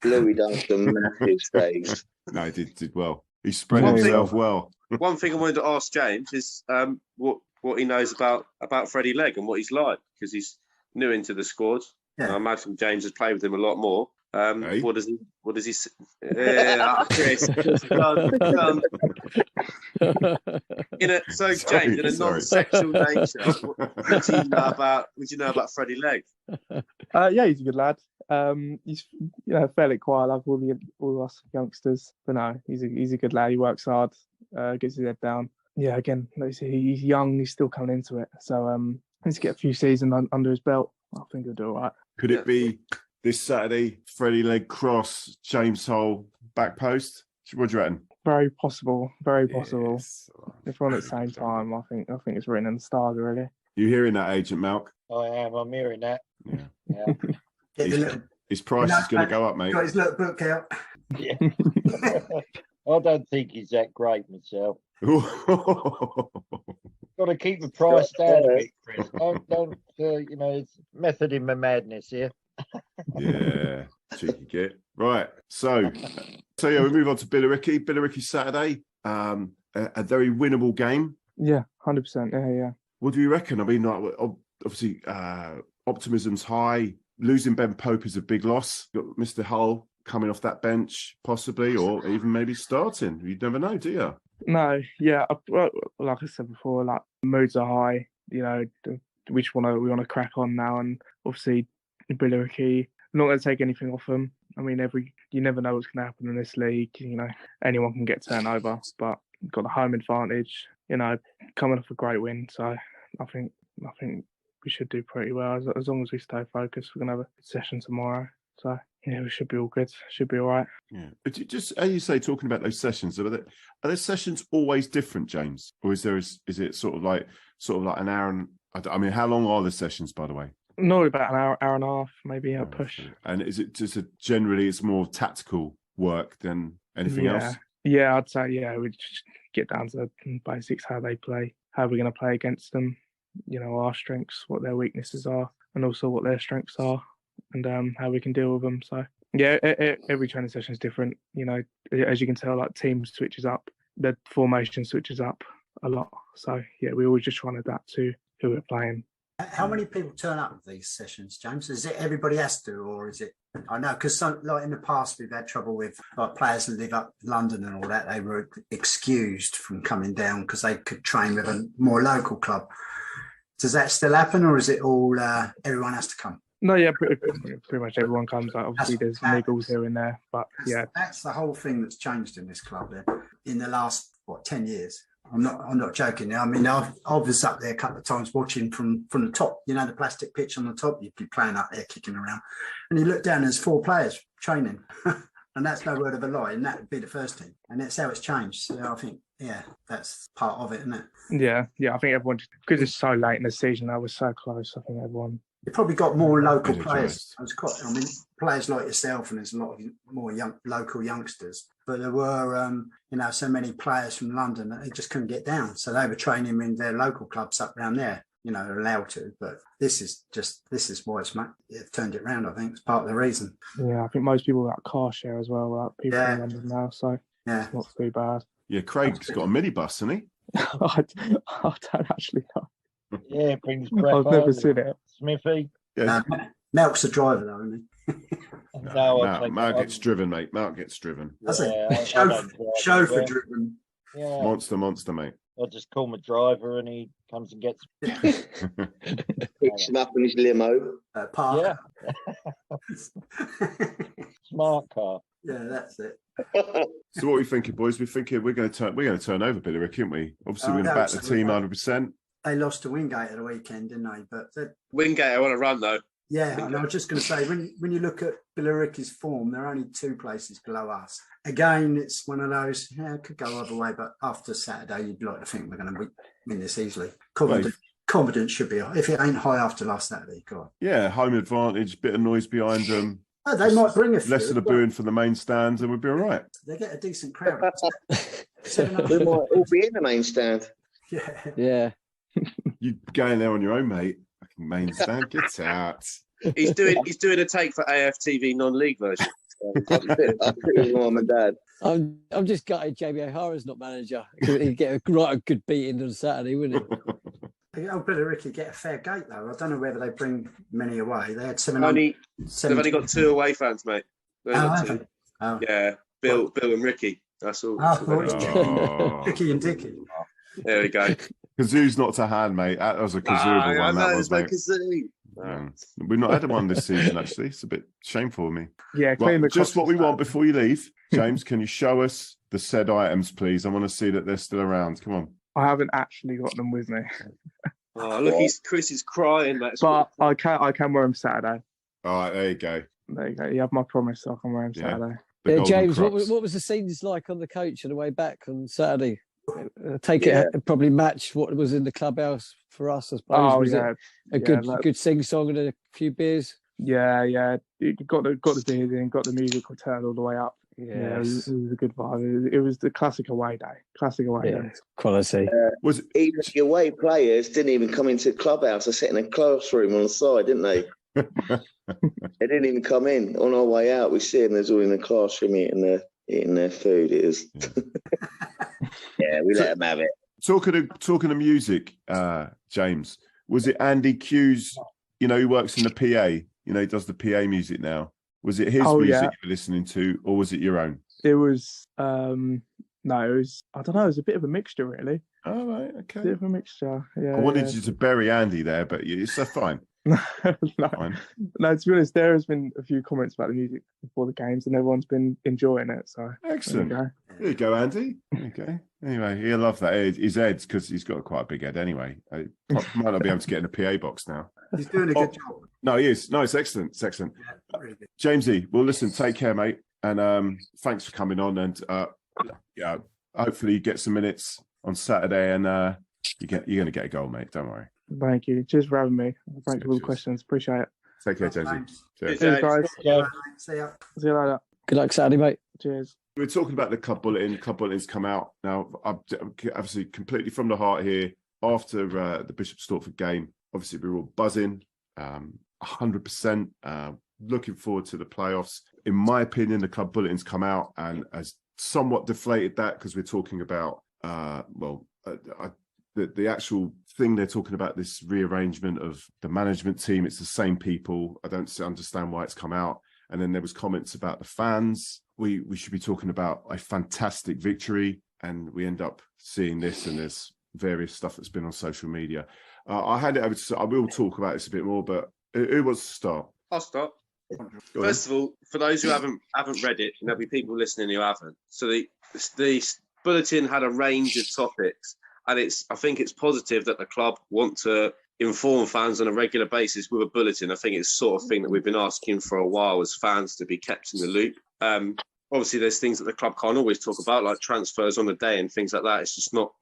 Louis done some massive saves. No, he did well. He spread himself well. One thing I wanted to ask James is what he knows about Freddie Legg and what he's like, because he's new into the squad. Yeah. I imagine James has played with him a lot more. Hey. What does he Chris, James, in a non-sexual nature, what do you know about Freddie Legg? Yeah, he's a good lad. He's fairly quiet like all us youngsters, but no, he's a good lad. He works hard, gets his head down. Yeah, again, he's young, he's still coming into it, so needs to get a few seasons under his belt. I think he'll do all right. Could it be this Saturday, Freddie Legg cross, James Hull back post? What do you reckon? Very possible. Yes. If we're on at the same time, I think it's written in the stars, really. You hearing that, Agent Malk? I am. I'm hearing that. Yeah. His price is going to go up, mate. Got his little book out. Yeah. I don't think he's that great myself. Got to keep the price down a bit, Chris. Don't it's method in my madness here. Yeah, cheeky git. Right, so yeah, we move on to Billericay. Billericay Saturday, a very winnable game. Yeah, 100%. Yeah. What do you reckon? I mean, obviously, optimism's high. Losing Ben Pope is a big loss. Got Mr. Hull coming off that bench, possibly, or even maybe starting. You never know, do you? No, yeah. Well, like I said before, like moods are high. We want to crack on now, and obviously Billericay. I'm not going to take anything off them. I mean, you never know what's going to happen in this league. Anyone can get turned over, but you've got the home advantage. Coming off a great win, so I think we should do pretty well as long as we stay focused. We're going to have a good session tomorrow, so yeah, we should be all good. Should be all right. Yeah, but just as you say, talking about those sessions, are those sessions always different, James, or is it sort of like an hour and I mean, how long are the sessions, by the way? Normally about an hour and a half, maybe a push. And is it just generally it's more tactical work than anything else? Yeah, I'd say, we just get down to the basics, how they play, how we're going to play against them, our strengths, what their weaknesses are, and also what their strengths are, and how we can deal with them. So, yeah, every training session is different. As you can tell, like team switches up, the formation switches up a lot. So, yeah, we always just try and adapt to who we're playing. How many people turn up with these sessions, James? Is it everybody has to, or is it? I know because like in the past we've had trouble with like players that live up London and all that. They were excused from coming down because they could train with a more local club. Does that still happen, or is it all everyone has to come? No, yeah, pretty much everyone comes. Like, obviously, there's niggles here and there, but that's the whole thing that's changed in this club then in the last 10 years. I'm not joking. I mean, I was up there a couple of times watching from the top. The plastic pitch on the top. You'd be playing up there, kicking around, and you look down. There's 4 players training, and that's no word of a lie. And that would be the first team, and that's how it's changed. So I think, that's part of it, isn't it? Yeah. I think everyone, because it's so late in the season, I was so close. I think everyone. You probably got more local players. Players like yourself, and there's a lot of more local youngsters. But there were, so many players from London that they just couldn't get down. So they were training in their local clubs up around there. They're allowed to. But this is why it's turned it around. I think it's part of the reason. Yeah, I think most people got car share as well. Like people in London now, so it's not too bad. Yeah, Craig's got a minibus, hasn't he? I don't actually know. Yeah, brings breath. I've never seen it. Smithy. Yeah. Melk's the driver, though, isn't he? Mark gets driven, mate. Mark gets driven. That's it. Chauffeur driven. Yeah. Monster, mate. I just call my driver and he comes and gets picks him up in his limo. Parker. Yeah. Smart car. Yeah, that's it. So what are we thinking, boys? We're thinking we're going to turn over Billericay, aren't we? Obviously, we're going to back the team 100%. They lost to Wingate at the weekend, didn't they? But Wingate, I want to run though. Yeah, and I was just going to say, when you look at Billericay's form, they're only 2 places below us. Again, it's one of those, it could go either way, but after Saturday, you'd like to think we're going to win this easily. Confidence should be high. If it ain't high after last Saturday, go on. Yeah, home advantage, bit of noise behind them. Oh, they might bring a few. Less of the booing from the main stands, and we'll be all right. They get a decent crowd. We might all be in the main stand. Yeah. You going there on your own, mate? Fucking main stand, get out. He's doing a take for AFTV non-league version. Mum and Dad. I'm just gutted Jamie O'Hara's not manager. He'd get a good beating on Saturday, wouldn't he? Oh, Billericay get a fair gate though. I don't know whether they bring many away. They had they've only got 2 away fans, mate. Oh. Yeah, Bill and Ricky. That's all. Ricky and Dicky. There we go. Kazoo's not to hand, mate. That was a Kazoo one. That was, mate. We've not had one this season, actually. It's a bit shameful of me. Yeah, just what we want before you leave. James, can you show us the said items, please? I want to see that they're still around. Come on. I haven't actually got them with me. Oh, look, Chris is crying. But I can wear them Saturday. All right, there you go. There you go. You have my promise. I can wear them Saturday. Yeah, James, what was the scenes like on the coach on the way back on Saturday? It probably matched what was in the clubhouse for us, I suppose. Good sing song and a few beers. Yeah. You got the beers in, got the music turned all the way up. Yeah, it was a good vibe. It was the classic away day. Quality. Was even the away players didn't even come into the clubhouse. They sat in a classroom on the side, didn't they? They didn't even come in. On our way out, we see them. There's all in the classroom eating their food. It is. Yeah, we let them have it. Talking of music, James, was it Andy Q's? Who works in the PA? He does the PA music now. Was it his music you were listening to, or was it your own? It was no, it was. I don't know. It was a bit of a mixture, really. Oh right, okay. Bit of a mixture. Yeah. I wanted you to bury Andy there, but it's fine. No, to be honest, there has been a few comments about the music before the games, and everyone's been enjoying it. So excellent. There you go, Andy. Okay. Anyway, he'll love that. His head's because he's got quite a big head anyway. He might not be able to get in a PA box now. He's doing a good job. No, he is. No, it's excellent. It's excellent. Yeah, really good. Jamesy, well, listen, take care, mate, and thanks for coming on. And hopefully you get some minutes on Saturday, and You're going to get a goal, mate. Don't worry. Thank you. Cheers for having me. Thanks for all the questions. Appreciate it. Take care, Jamesy. Cheers. Cheers, guys. See ya. See you later. Good luck Saturday, mate. Cheers. We're talking about the club bulletin. The club bulletin's come out now. I'm obviously completely from the heart here. After the Bishop Stortford game, obviously we were all buzzing, 100%. Looking forward to the playoffs. In my opinion, the club bulletin's come out and has somewhat deflated that because we're talking about the actual thing they're talking about, this rearrangement of the management team. It's the same people. I don't understand why it's come out. And then there was comments about the fans. We should be talking about a fantastic victory, and we end up seeing this, and there's various stuff that's been on social media. I will talk about this a bit more, but who wants to start? I'll start. First of all, for those who haven't read it, and there'll be people listening who haven't. So the bulletin had a range of topics, and I think it's positive that the club want to inform fans on a regular basis with a bulletin. I think it's the sort of thing that we've been asking for a while as fans, to be kept in the loop. Obviously, there's things that the club can't always talk about, like transfers on the day and things like that. It's just not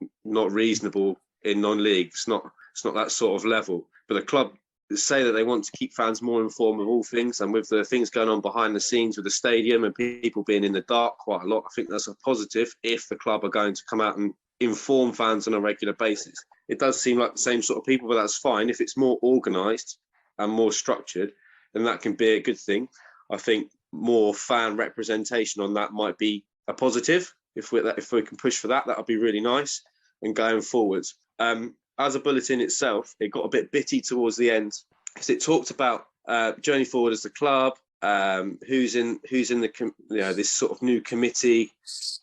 reasonable in non-league. It's not that sort of level. But the club say that they want to keep fans more informed of all things, and with the things going on behind the scenes with the stadium and people being in the dark quite a lot, I think that's a positive if the club are going to come out and inform fans on a regular basis. It does seem like the same sort of people, but that's fine. If it's more organised and more structured, then that can be a good thing. I think more fan representation on that might be a positive. If we can push for that, that would be really nice. And going forwards, as a bulletin itself, it got a bit bitty towards the end because it talked about journey forward as the club, who's in the this sort of new committee,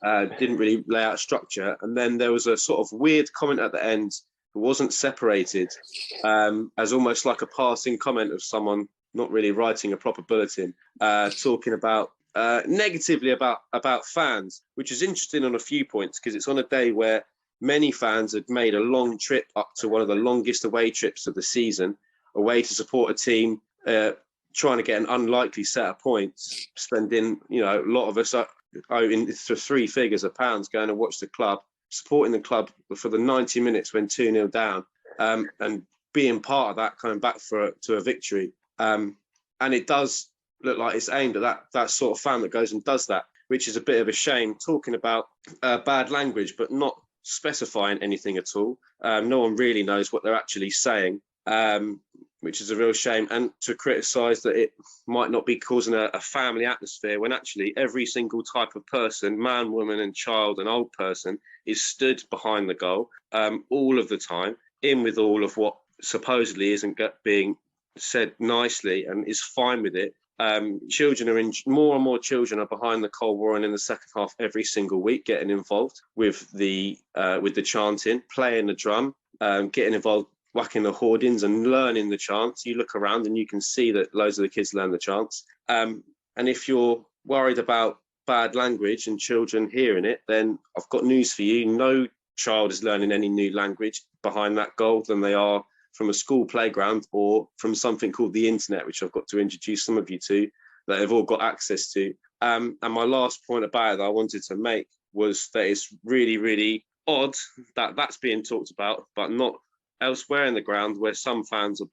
didn't really lay out structure, and then there was a sort of weird comment at the end that wasn't separated, as almost like a passing comment of someone not really writing a proper bulletin, talking about negatively about fans, which is interesting on a few points because it's on a day where many fans had made a long trip up to one of the longest away trips of the season, away to support a team, trying to get an unlikely set of points, spending, a lot of us owing for 3 figures of pounds going to watch the club, supporting the club for the 90 minutes when 2-0 down, and being part of that, coming back to a victory. And it does look like it's aimed at that sort of fan that goes and does that, which is a bit of a shame, talking about bad language, but not specifying anything at all. No one really knows what they're actually saying, which is a real shame. And to criticise that it might not be causing a family atmosphere when actually every single type of person, man, woman and child and old person, is stood behind the goal all of the time, in with all of what supposedly isn't being said nicely, and is fine with it. Children are more and more children are behind the Cold War and in the second half every single week, getting involved with the chanting, playing the drum, getting involved, whacking the hoardings and learning the chants. You look around and you can see that loads of the kids learn the chants. And if you're worried about bad language and children hearing it, then I've got news for you. No child is learning any new language behind that goal than they are from a school playground or from something called the internet, which I've got to introduce some of you to, that they've all got access to. And my last point about it that I wanted to make was that it's really, really odd that that's being talked about, but not elsewhere in the ground, where some fans have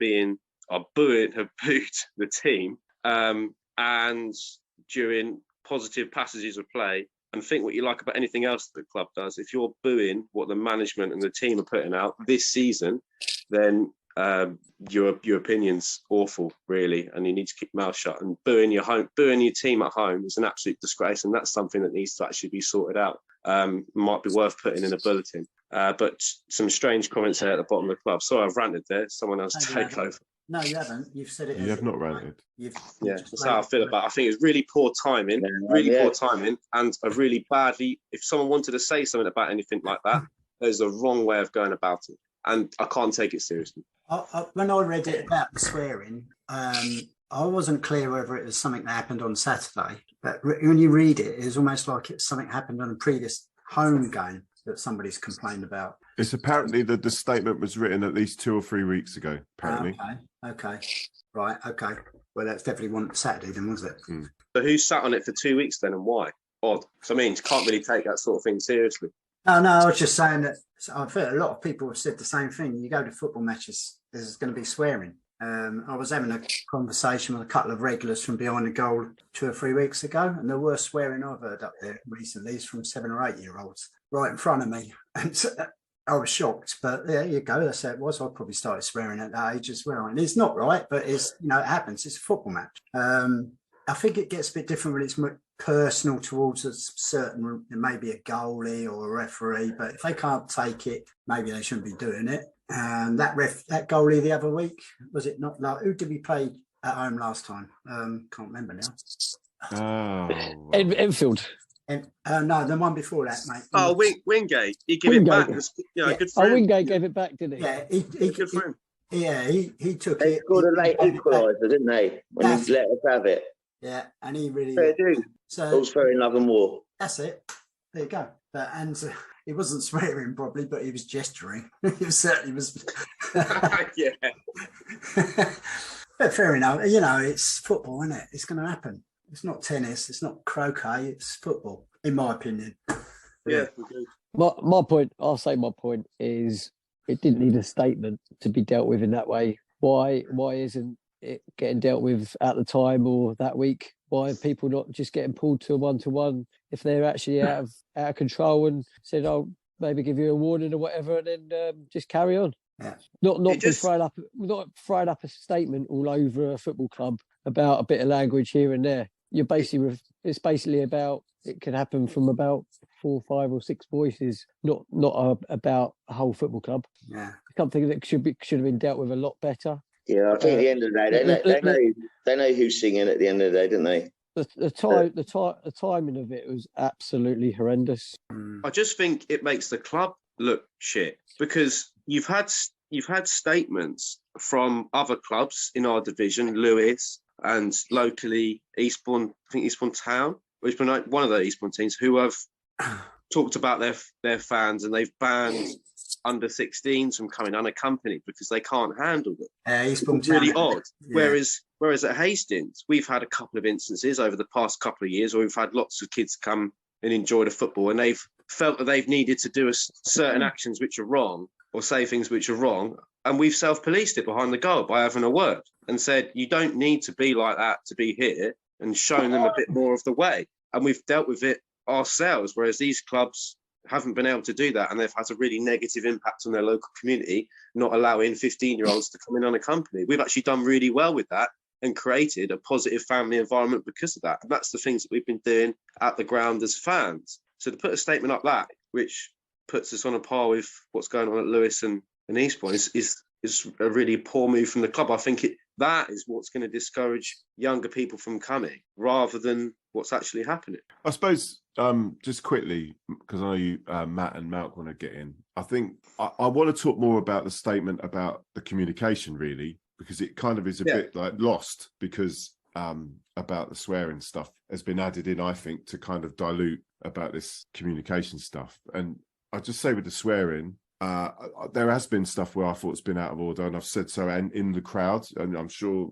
booed the team, and during positive passages of play. And think what you like about anything else that the club does. If you're booing what the management and the team are putting out this season, then your opinion's awful, really, and you need to keep your mouth shut. And booing your team at home is an absolute disgrace, and that's something that needs to actually be sorted out. Might be worth putting in a bulletin. But some strange comments there at the bottom of the club. Sorry, I've ranted there. Someone else take over. No, you haven't. You've said it. You have not ranted. That's how I feel about it. I think it's really poor timing, poor timing, and if someone wanted to say something about anything like that, there's a wrong way of going about it, and I can't take it seriously. When I read it about the swearing, I wasn't clear whether it was something that happened on Saturday, but when you read it, it's almost like it's something happened on a previous home game that somebody's complained about. It's apparently that the statement was written at least 2 or 3 weeks ago, apparently. Okay. Right, okay. Well, that's definitely one Saturday then, was it? Mm. So who sat on it for 2 weeks then, and why? Odd. So, I mean, you can't really take that sort of thing seriously. Oh, no, I was just saying that I've heard a lot of people have said the same thing. You go to football matches, there's going to be swearing. I was having a conversation with a couple of regulars from behind the goal 2 or 3 weeks ago, and the worst swearing I've heard up there recently is from 7 or 8 year olds right in front of me. And I was shocked, but there you go. That's how it was. I probably started swearing at that age as well. And it's not right, but it's, it happens. It's a football match. I think it gets a bit different when it's personal towards a certain, maybe a goalie or a referee, but if they can't take it, maybe they shouldn't be doing it. And that goalie the other week, was it not? Like, who did we play at home last time? Can't remember now. Oh, Enfield. No, the one before that, mate. Oh, Wingate. He gave it back. Good for him. Wingate gave it back, didn't he? Yeah, good for him. Yeah, he took They it. scored a late equaliser, didn't they? When he let us have it. Yeah, and he really. Fair do. So all's fair in love and war. That's it. There you go. He wasn't swearing probably, but he was gesturing. He certainly was. Yeah. But fair enough. It's football, isn't it? It's going to happen. It's not tennis. It's not croquet. It's football, in my opinion. Yeah. My point, I'll say my point is it didn't need a statement to be dealt with in that way. Why isn't it getting dealt with at the time or that week? Why are people not just getting pulled to a 1-to-1 if they're actually out of control and said, "Oh, maybe give you a warning or whatever," and then just carry on? Yeah. Not fried up a statement all over a football club about a bit of language here and there. It's basically about, it can happen from about 4, 5 or 6 voices, not about a whole football club. Yeah. Something that should have been dealt with a lot better. Yeah, I think at the end of the day, they know who's singing at the end of the day, don't they? The timing of it was absolutely horrendous. I just think it makes the club look shit, because you've had statements from other clubs in our division, Lewis, and locally Eastbourne Town, which been like one of the Eastbourne teams, who have talked about their fans, and they've banned under 16s from coming unaccompanied because they can't handle them. It's really odd. Yeah. Whereas at Hastings, we've had a couple of instances over the past couple of years where we've had lots of kids come and enjoy the football, and they've felt that they've needed to do certain actions which are wrong or say things which are wrong, and we've self-policed it behind the goal by having a word and said, you don't need to be like that to be here, and shown them a bit more of the way. And we've dealt with it ourselves, whereas these clubs haven't been able to do that, and they've had a really negative impact on their local community, not allowing 15-year-olds to come in unaccompanied. We've actually done really well with that and created a positive family environment because of that. And that's the things that we've been doing at the ground as fans. So to put a statement like that, which puts us on a par with what's going on at Lewis and Eastbourne, is a really poor move from the club. I think that is what's going to discourage younger people from coming, rather than what's actually happening. I suppose, just quickly, because I know you, Matt and Malk, want to get in. I think I want to talk more about the statement about the communication, really, because it kind of is a bit like lost, because about the swearing stuff has been added in, I think, to kind of dilute about this communication stuff. And I just say with the swearing, there has been stuff where I thought it's been out of order, and I've said so, and in the crowd, and I'm sure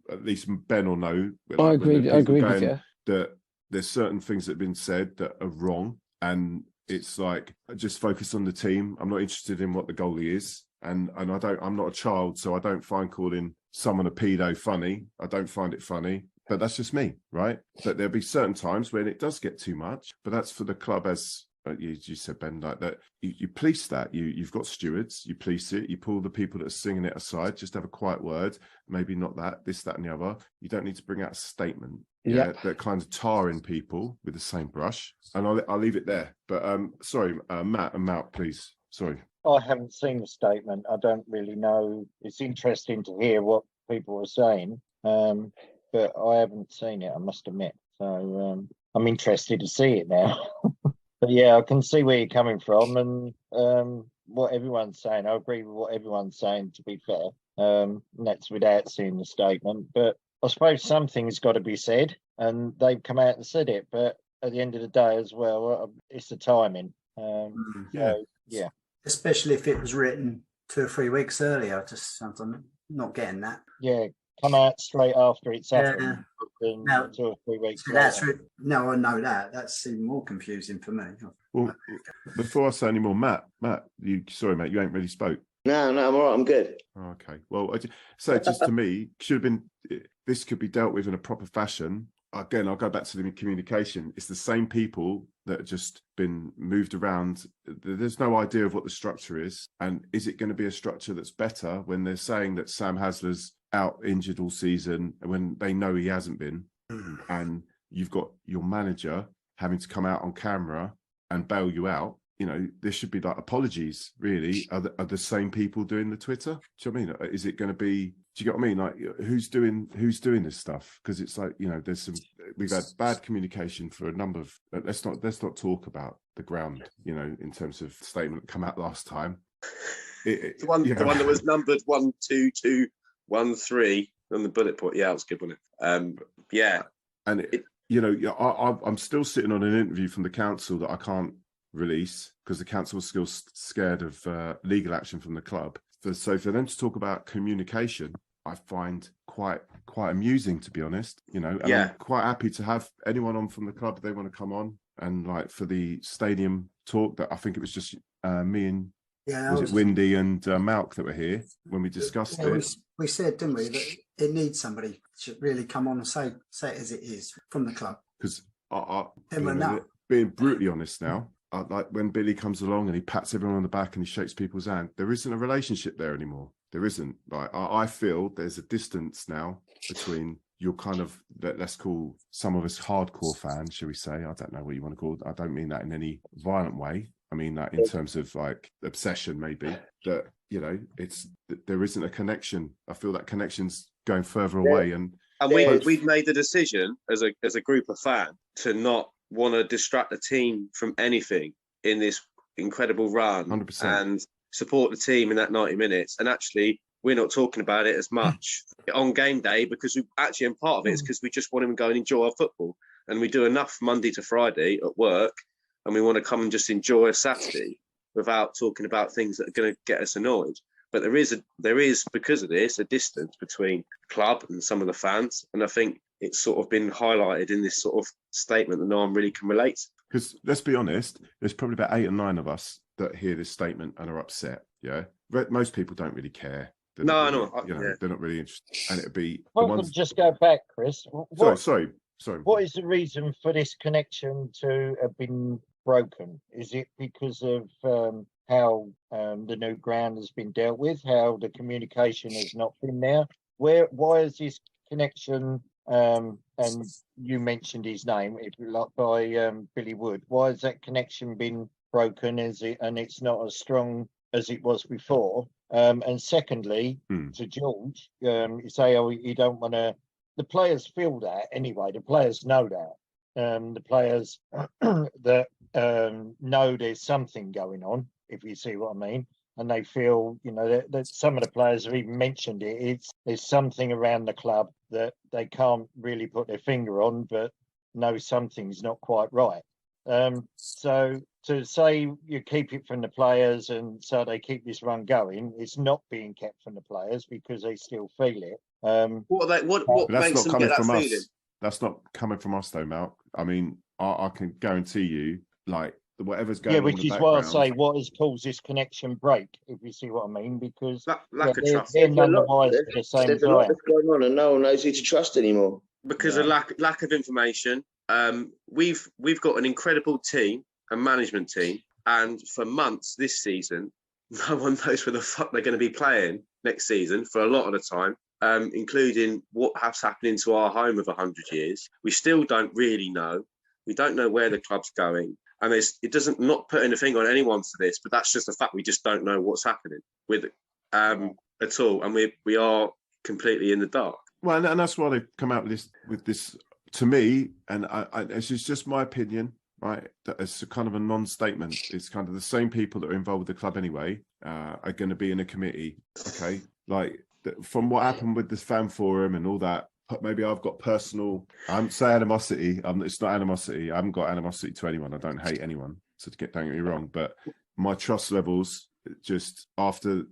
at least Ben will know. I agree with you. That there's certain things that have been said that are wrong, and it's like, just focus on the team. I'm not interested in what the goalie is, and I'm not a child, so I don't find calling someone a pedo funny. I don't find it funny, but that's just me, right? But there'll be certain times when it does get too much, but that's for the club, as you said, Ben, like that. You police that. You've got stewards. You police it. You pull the people that are singing it aside. Just have a quiet word. Maybe not that, this, that, and the other. You don't need to bring out a statement. Yeah, that kind of tarring people with the same brush. And I'll leave it there. But sorry, Matt and Malk, please. Sorry. I haven't seen the statement. I don't really know. It's interesting to hear what people are saying, but I haven't seen it, I must admit. So I'm interested to see it now. But yeah, I can see where you're coming from, and what everyone's saying. I agree with what everyone's saying, to be fair. And that's without seeing the statement. But I suppose something's got to be said, and they've come out and said it. But at the end of the day as well, it's the timing. So, yeah. Especially if it was written 2 or 3 weeks earlier. I'm not getting that. Yeah, come out straight after it's happened. than Now, 2 or 3 weeks so that's later. no, I know that. That's even more confusing for me. Well, before I say any more, Matt, sorry, mate, you ain't really spoke. No, I'm all right. I'm good. Okay. Well, so just to me, this could be dealt with in a proper fashion. Again, I'll go back to the communication. It's the same people that have just been moved around. There's no idea of what the structure is. And is it going to be a structure that's better when they're saying that Sam Hasler's out injured all season and when they know he hasn't been? And you've got your manager having to come out on camera and bail you out. You know, there should be like apologies, really. Are the same people doing the Twitter? Do you know what I mean? Is it going to be, do you get what I mean? Like, who's doing this stuff? Because it's like, you know, we've had bad communication for a number of, let's not talk about the ground, you know, in terms of statement that come out last time. The one that was numbered 1, 2, 2, 1, 3 on the bullet point. Yeah, it was good, wasn't it? Yeah. And, you know, I'm still sitting on an interview from the council that I can't release because the council was still scared of legal action from the club. So for them to talk about communication, I find quite amusing, to be honest. You know, and I'm quite happy to have anyone on from the club if they want to come on. And like for the stadium talk, that I think it was just me and was it Windy and Malk that were here when we discussed it. We said, didn't we, that it needs somebody to really come on and say it as it is from the club. Because being brutally honest now, like when Billy comes along and he pats everyone on the back and he shakes people's hand, there isn't a relationship there anymore. There isn't. Like I feel there's a distance now between your kind of, let's call some of us hardcore fans, shall we say? I don't know what you want to call it. I don't mean that in any violent way. I mean that in terms of like obsession, maybe. That, you know, there isn't a connection. I feel that connection's going further away. And we've made the decision as a group of fans to not want to distract the team from anything in this incredible run 100%. And support the team in that 90 minutes. And actually, we're not talking about it as much on game day because and part of it is because we just want to go and enjoy our football. And we do enough Monday to Friday at work, and we want to come and just enjoy a Saturday without talking about things that are going to get us annoyed. But there is because of this a distance between the club and some of the fans, and I think it's sort of been highlighted in this sort of statement that no one really can relate. Because let's be honest, there's probably about 8 or 9 of us that hear this statement and are upset. Yeah, but most people don't really care. They're not really interested, and it'd be. Just go back, Chris. Sorry. What is the reason for this connection to have been broken? Is it because of how the new ground has been dealt with, how the communication has not been there? Why is this connection? And you mentioned his name, by Billy Wood. Why has that connection been broken? And it's not as strong as it was before? And secondly, to George, you say, you don't want to. The players feel that anyway. The players know that. The players that know there's something going on, if you see what I mean. And they feel, you know, that some of the players have even mentioned it. There's something around the club that they can't really put their finger on, but know something's not quite right. So to say you keep it from the players and so they keep this run going, it's not being kept from the players because they still feel it. What makes them get that feeling? That's not coming from us, though, Mal. I mean, I can guarantee you, like, whatever's going on. Yeah, which is why I say what has caused this connection break, if you see what I mean, because lack of trust. They're none the wiser for the same There's a lot that's going on, and no one knows who to trust anymore. Because of lack of information. We've got an incredible team, a management team, and for months this season, no one knows where the fuck they're going to be playing next season for a lot of the time, including what has happened to our home of 100 years. We still don't really know. We don't know where the club's going. And it doesn't, not putting a finger on anyone for this, but that's just a fact. We just don't know what's happening with it at all. And we are completely in the dark. Well, and that's why they've come out with this to me, and it's just my opinion, right? That it's kind of a non-statement. It's kind of the same people that are involved with the club anyway are going to be in a committee. Okay, like from what happened with this fan forum and all that. Maybe I've got personal. I'm say animosity. It's not animosity. I haven't got animosity to anyone. I don't hate anyone. So don't get me wrong, but my trust levels just after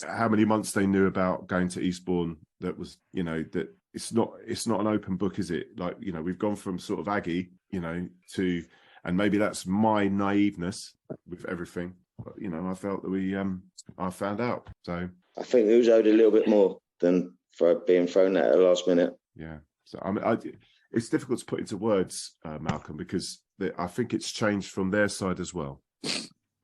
how many months they knew about going to Eastbourne that was, you know, that it's not an open book, is it? Like, you know, we've gone from sort of Aggie, you know, to, and maybe that's my naiveness with everything, but, you know, I felt that I found out. So I think we was owed a little bit more than for being thrown at the last minute. yeah. So I mean, it's difficult to put into words, Malcolm, because I think it's changed from their side as well.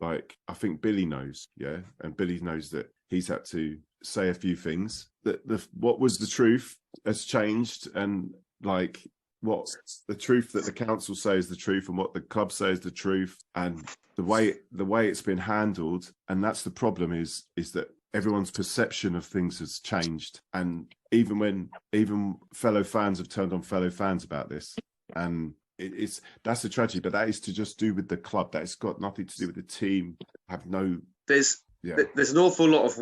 Like, I think Billy knows, yeah, and Billy knows that he's had to say a few things. That what was the truth has changed, and like what the truth that the council says the truth, and what the club says the truth, and the way it's been handled, and that's the problem is that everyone's perception of things has changed, and even fellow fans have turned on fellow fans about this, and that's a tragedy. But that is to just do with the club. That it's got nothing to do with the team. There's an awful lot of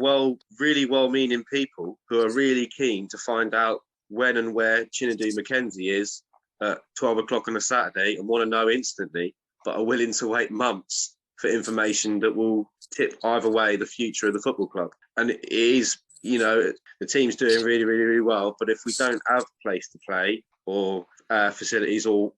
really well-meaning people who are really keen to find out when and where Chinadu Mackenzie is at 12 o'clock on a Saturday and want to know instantly, but are willing to wait months for information that will tip either way the future of the football club. And it is, you know, the team's doing really, really, really well, but if we don't have a place to play or facilities or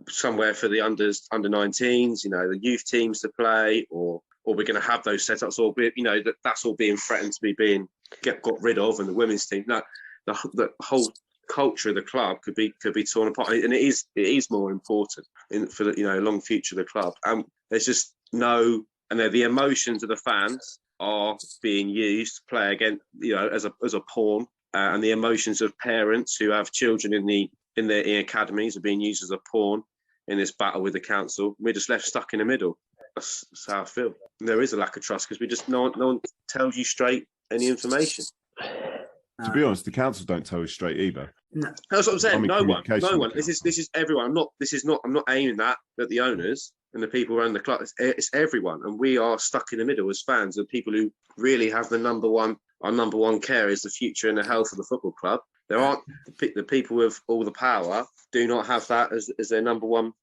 somewhere for the under 19s, you know, the youth teams to play, or we're going to have those setups, or you know, that's all being threatened to be got rid of, and the women's team. No, the whole culture of the club could be torn apart, and it is more important for the, you know, long future of the club. And there's just no, and the emotions of the fans are being used to play against, you know, as a pawn, and the emotions of parents who have children in their academies are being used as a pawn in this battle with the council. We're just left stuck in the middle. That's how I feel. There is a lack of trust because no one tells you straight any information. To be honest, the council don't tell us straight either. No. That's what I'm saying. No one. This is everyone. I'm not aiming that at the owners and the people around the club. It's everyone, and we are stuck in the middle as fans and people who really have our number one care is the future and the health of the football club. There aren't the people with all the power do not have that as their number one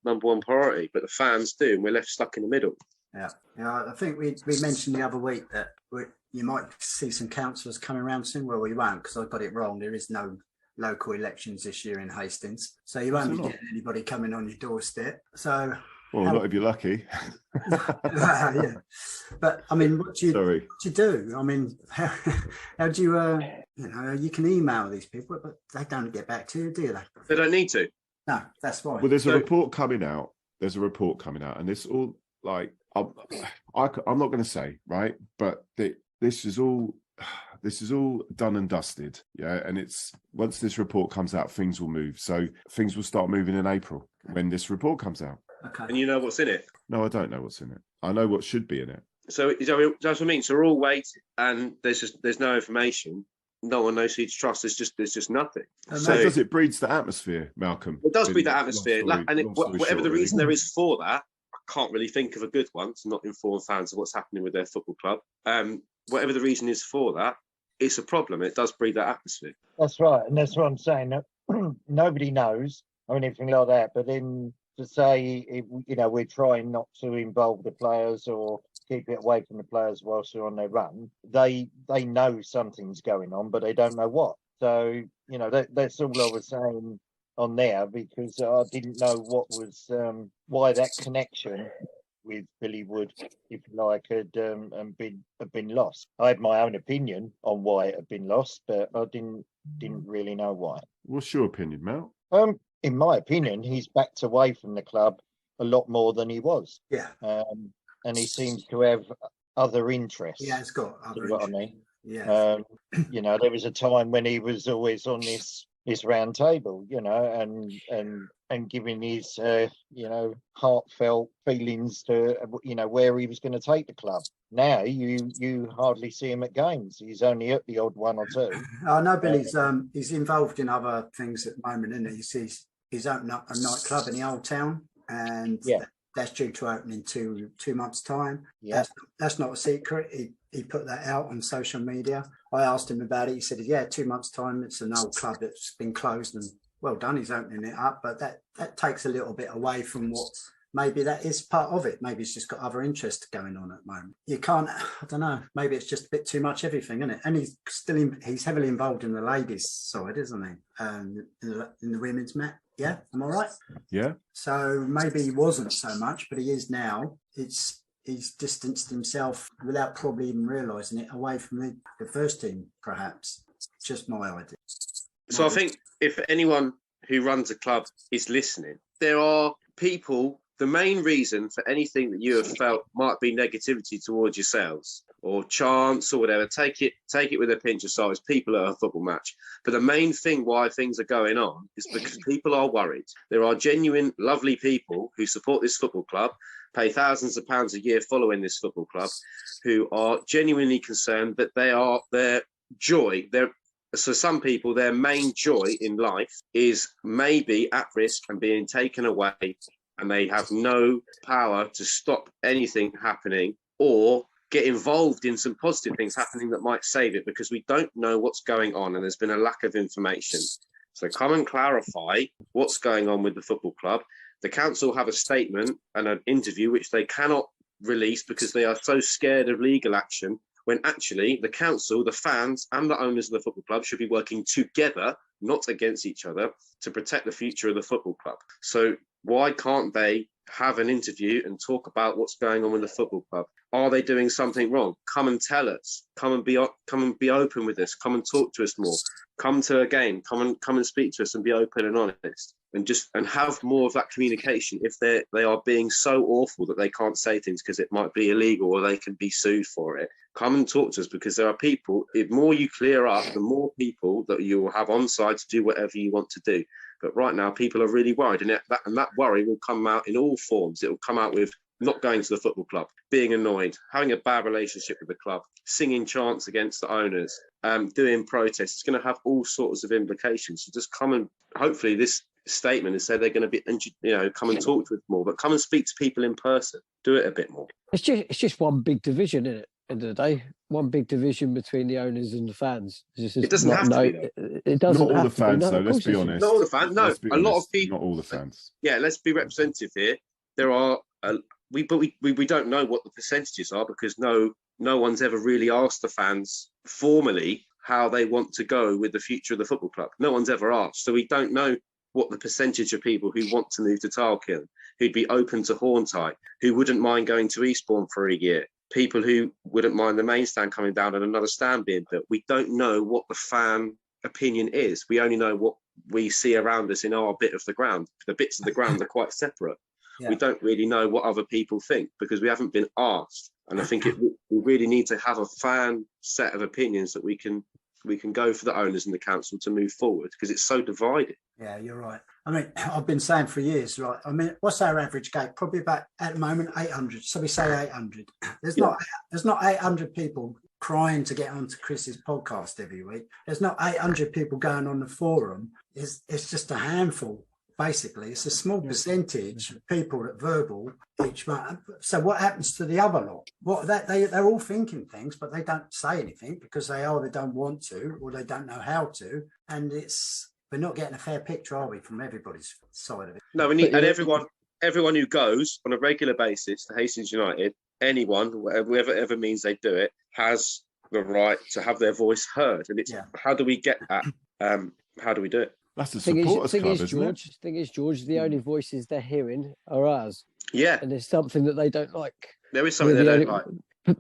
priority, but the fans do, and we're left stuck in the middle. Yeah. I think we mentioned the other week that you might see some councillors coming around soon. Well, we won't, because I got it wrong. There is no local elections this year in Hastings, so you won't be getting anybody coming on your doorstep. So, well, not if you're lucky. Yeah, but I mean, what do you do? I mean, how do you? You know, you can email these people, but they don't get back to you, do they? They don't need to. No, that's fine. Well, there's a report coming out. And it's all like I'm not going to say, right, but this is all done and dusted, yeah. And it's once this report comes out, things will move. So things will start moving in April when this report comes out. Okay. And you know what's in it? No, I don't know what's in it. I know what should be in it. So that's what I mean. So we're all waiting, and there's no information. No one knows who to trust. There's just nothing. So it breeds the atmosphere, Malcolm. It does breed that atmosphere, whatever the reason there is for that. I can't really think of a good one to not inform fans of what's happening with their football club. Whatever the reason is for that, it's a problem. It does breed that atmosphere. That's right, and that's what I'm saying. Nobody knows or anything like that. But then to say, you know, we're trying not to involve the players or keep it away from the players whilst they're on their run. They know something's going on, but they don't know what. So, you know, that's all I was saying on there, because I didn't know what was why that connection with Billy Wood, if you like, had been lost. I had my own opinion on why it had been lost, but I didn't really know why. What's your opinion, Mel? In my opinion, he's backed away from the club a lot more than he was. Yeah. And he seems to have other interests. Yeah, it's got other interests. What I mean? Yeah. You know, there was a time when he was always on this round table, you know, and giving his, you know, heartfelt feelings to, you know, where he was going to take the club. Now you hardly see him at games. He's only at the odd one or two. I know Billy's he's involved in other things at the moment, isn't he? He's opened up a nightclub in the Old Town, and that's due to open in two months' time. Yeah. That's not a secret. He put that out on social media. I asked him about it. He said, 2 months' time. It's an old club that's been closed, and well done, he's opening it up. But that takes a little bit away from what maybe that is part of it. Maybe it's just got other interests going on at the moment. You can't, I don't know, maybe it's just a bit too much everything, isn't it? And he's heavily involved in the ladies' side, isn't he? In the women's match. Yeah, am I right? Yeah. So maybe he wasn't so much, but he is now. He's distanced himself without probably even realising it away from the first team, perhaps. Just my idea. So I think if anyone who runs a club is listening, there are people, the main reason for anything that you have felt might be negativity towards yourselves or chance or whatever, take it with a pinch of salt. It's people at a football match. But the main thing why things are going on is because people are worried. There are genuine, lovely people who support this football club, pay thousands of pounds a year following this football club, who are genuinely concerned that their joy, so some people, their main joy in life is maybe at risk and being taken away, and they have no power to stop anything happening or get involved in some positive things happening that might save it, because we don't know what's going on and there's been a lack of information. So come and clarify what's going on with the football club. The council have a statement and an interview which they cannot release because they are so scared of legal action, when actually the council, the fans and the owners of the football club should be working together, not against each other, to protect the future of the football club. So why can't they have an interview and talk about what's going on with the football club? Are they doing something wrong? Come and tell us. Come and be open with us. Come and talk to us more. Come to a game. Come and speak to us and be open and honest. And have more of that communication if they are being so awful that they can't say things because it might be illegal or they can be sued for it. Come and talk to us, because there are people, the more you clear up, the more people that you will have on side to do whatever you want to do. But right now, people are really worried, and that worry will come out in all forms. It will come out with not going to the football club, being annoyed, having a bad relationship with the club, singing chants against the owners, doing protests. It's going to have all sorts of implications. So just come and, hopefully this statement and say they're going to be, come and talk to us more, but come and speak to people in person. Do it a bit more. It's just one big division, isn't it? End of the day, one big division between the owners and the fans. It doesn't have to be, though. It doesn't. Not all the fans, though. Let's be honest. Not all the fans. No, a lot of people. Not all the fans. Yeah, let's be representative here. There are, we don't know what the percentages are, because no one's ever really asked the fans formally how they want to go with the future of the football club. No one's ever asked, so we don't know what the percentage of people who want to move to Tarleton, who'd be open to Hornsey, who wouldn't mind going to Eastbourne for a year, people who wouldn't mind the main stand coming down and another stand being built. We don't know what the fan opinion is. We only know what we see around us in our bit of the ground. The bits of the ground are quite separate. Yeah. We don't really know what other people think because we haven't been asked. And I think we really need to have a fan set of opinions that we can go for the owners and the council to move forward, because it's so divided. Yeah, you're right. I mean, I've been saying for years, right? I mean, what's our average gate? Probably about, at the moment, 800. So we say 800. There's not 800 people crying to get onto Chris's podcast every week. There's not 800 people going on the forum. It's just a handful. Basically, it's a small percentage of people that verbal each month. So what happens to the other lot? They're all thinking things, but they don't say anything because they either don't want to or they don't know how to. And we're not getting a fair picture, are we, from everybody's side of it? No, we need, and everyone who goes on a regular basis to Hastings United, anyone, whoever means they do it, has the right to have their voice heard. And it's how do we get that? How do we do it? That's the supporters club, isn't it? Thing is, George, the only voices they're hearing are ours. Yeah. And there's something that they don't like. There is something they don't like.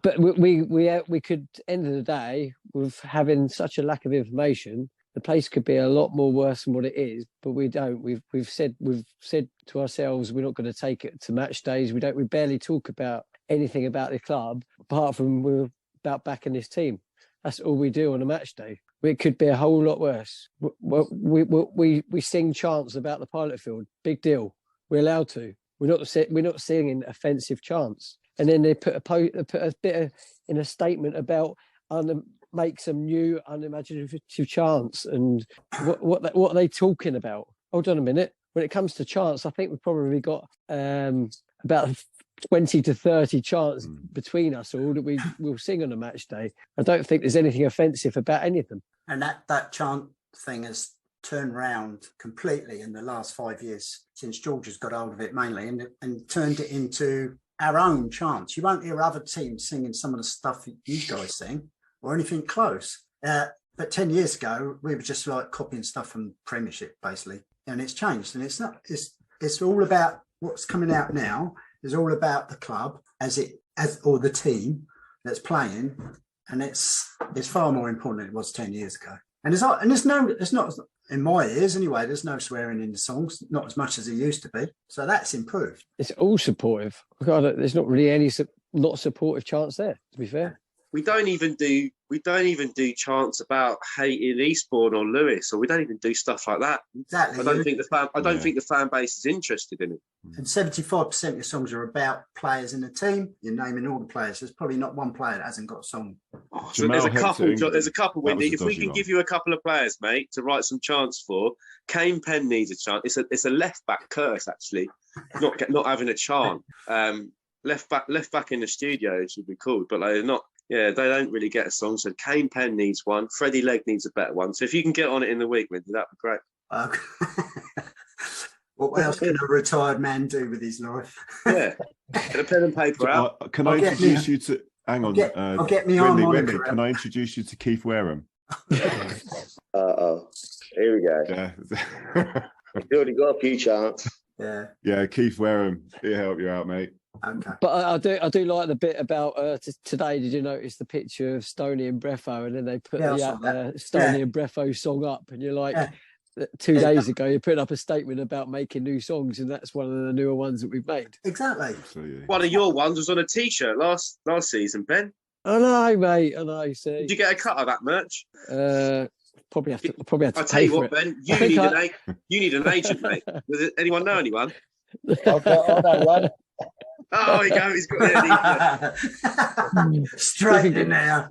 But we could, end of the day, with having such a lack of information, the place could be a lot more worse than what it is. But we don't. We've said to ourselves, we're not going to take it to match days. We barely talk about anything about the club apart from we're about backing this team. That's all we do on a match day. It could be a whole lot worse. We sing chants about the pilot field. Big deal. We're allowed to. We're not singing offensive chants. And then they put a bit in a statement about make some new unimaginative chants. And what are they talking about? Hold on a minute. When it comes to chants, I think we've probably got about 20 to 30 chants between us all that we'll sing on a match day. I don't think there's anything offensive about any of them. And that chant thing has turned round completely in the last 5 years since George has got hold of it mainly and turned it into our own chants. You won't hear other teams singing some of the stuff that you guys sing or anything close. But 10 years ago, we were just like copying stuff from Premiership, basically. And it's changed. And it's all about what's coming out now is all about the club or the team that's playing. And it's far more important than it was 10 years ago. And it's not, in my ears anyway, there's no swearing in the songs, not as much as it used to be. So that's improved. It's all supportive. There's not really any not supportive chants there, to be fair. We don't even do chants about hating Eastbourne or Lewis, or we don't even do stuff like that. Exactly. I don't think the fan base is interested in it. And 75% of your songs are about players in the team. You're naming all the players. There's probably not one player that hasn't got a song. So there's a couple, Wendy. If we can give you a couple of players, mate, to write some chants for, Kane Penn needs a chant. It's a left back curse, actually, not having a chant. Left back in the studio, it should be called, but they're not. Yeah, they don't really get a song. So Kane Penn needs one. Freddie Legg needs a better one. So if you can get on it in the week, Wendy, that'd be great. What else can a retired man do with his life? Yeah, get a pen and paper out. Can I introduce you to? Hang on, I'll get me on. Wendy, can I introduce you to Keith Wareham? Here we go. Yeah. You've already got a few chants. Yeah, Keith Wareham, he'll help you out, mate. Okay. But I do like the bit about today. Did you notice the picture of Stoney and Breffo, and then they put the Stoney and Breffo song up, and you're like, 2 days ago you put up a statement about making new songs, and that's one of the newer ones that we've made. Exactly. One of your ones was on a T-shirt last season, Ben. I know, mate. I know. See, did you get a cut of that merch? Probably have to. I'll tell you what, Ben. You need an agent, mate. Does anyone know anyone? I know one. Oh, he goes. He's got it. Straight in there.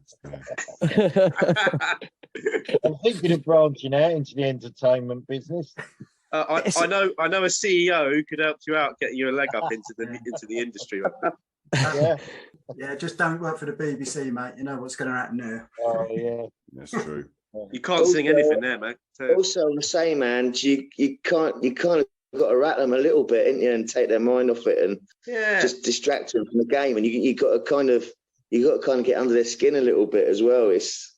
I'm thinking of branching out into the entertainment business. I know a CEO who could help you out, get you a leg up into the industry. Yeah, just don't work for the BBC, mate. You know what's going to happen there. Oh yeah, that's true. You can't sing anything there, mate. Also, on the same hand, you kind of got to rattle them a little bit, ain't you, and take their mind off it and just distract them from the game. And you got to kind of get under their skin a little bit as well. It's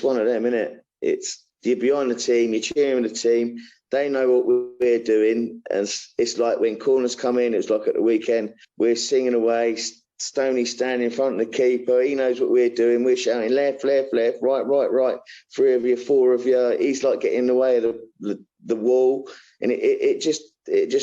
one of them, isn't it? It's you're behind the team, you're cheering the team. They know what we're doing, and it's like when corners come in. It was like at the weekend, we're singing away. Stoney standing in front of the keeper. He knows what we're doing. We're shouting left, left, left, right, right, right. 3 of you, 4 of you. He's like getting in the way of the wall, and it just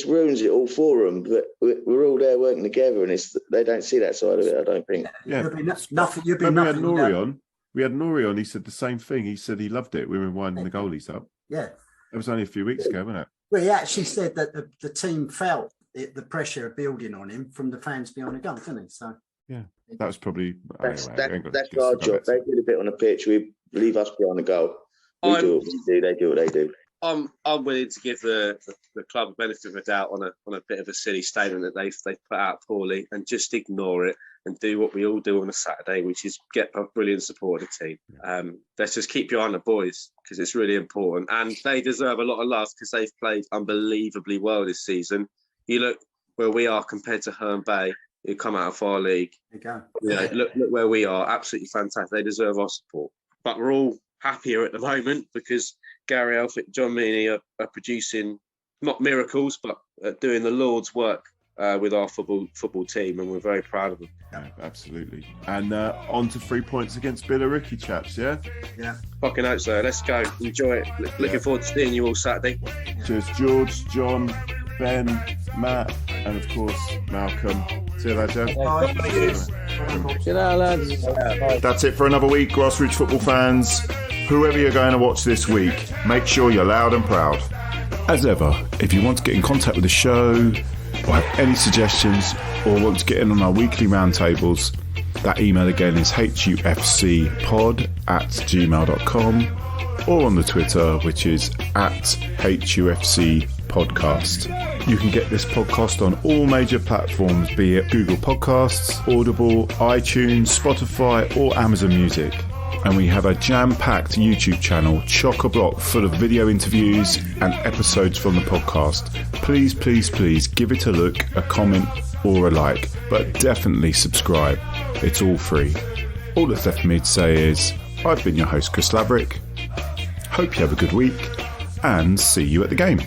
ruins it all for them. But we're all there working together, and they don't see that side of it. I don't think. Yeah, nothing. We had Nori on. We had Nori on. He said the same thing. He said he loved it. We were winding the goalies up. Yeah, it was only a few weeks ago, wasn't it? Well, he actually said that the team felt the pressure building on him from the fans behind the goal, didn't he? So yeah, that was probably that's our job. They do the bit on the pitch. We leave us behind the goal. We do what we do. They do what they do. I'm willing to give the club a benefit of the doubt on a bit of a silly statement that they've put out poorly, and just ignore it and do what we all do on a Saturday, which is get a brilliant support of the team. Let's just keep your eye on the boys, because it's really important, and they deserve a lot of love because they've played unbelievably well this season. You look where we are compared to Herne Bay, who come out of our league. There you go. Look where we are. Absolutely fantastic. They deserve our support. But we're all happier at the moment because Gary Elphick, John Meany are producing not miracles, but doing the Lord's work with our football team, and we're very proud of them. Yeah, absolutely. And on to 3 points against Billericay, chaps, yeah? Yeah. Fucking hope so. Let's go. Enjoy it. Looking forward to seeing you all Saturday. Cheers, George, John, Ben, Matt, and of course, Malcolm. See you later. Good night, lads. That's it for another week, grassroots football fans. Whoever you're going to watch this week, make sure you're loud and proud. As ever, if you want to get in contact with the show, or have any suggestions, or want to get in on our weekly roundtables, that email again is hufcpod@gmail.com, or on the Twitter, which is @HUFCpodcast. You can get this podcast on all major platforms, be it Google Podcasts, Audible, iTunes, Spotify, or Amazon Music. And we have a jam-packed YouTube channel, chock-a-block, full of video interviews and episodes from the podcast. Please, please, please give it a look, a comment or a like, but definitely subscribe. It's all free. All that's left for me to say is, I've been your host, Chris Laverick. Hope you have a good week and see you at the game.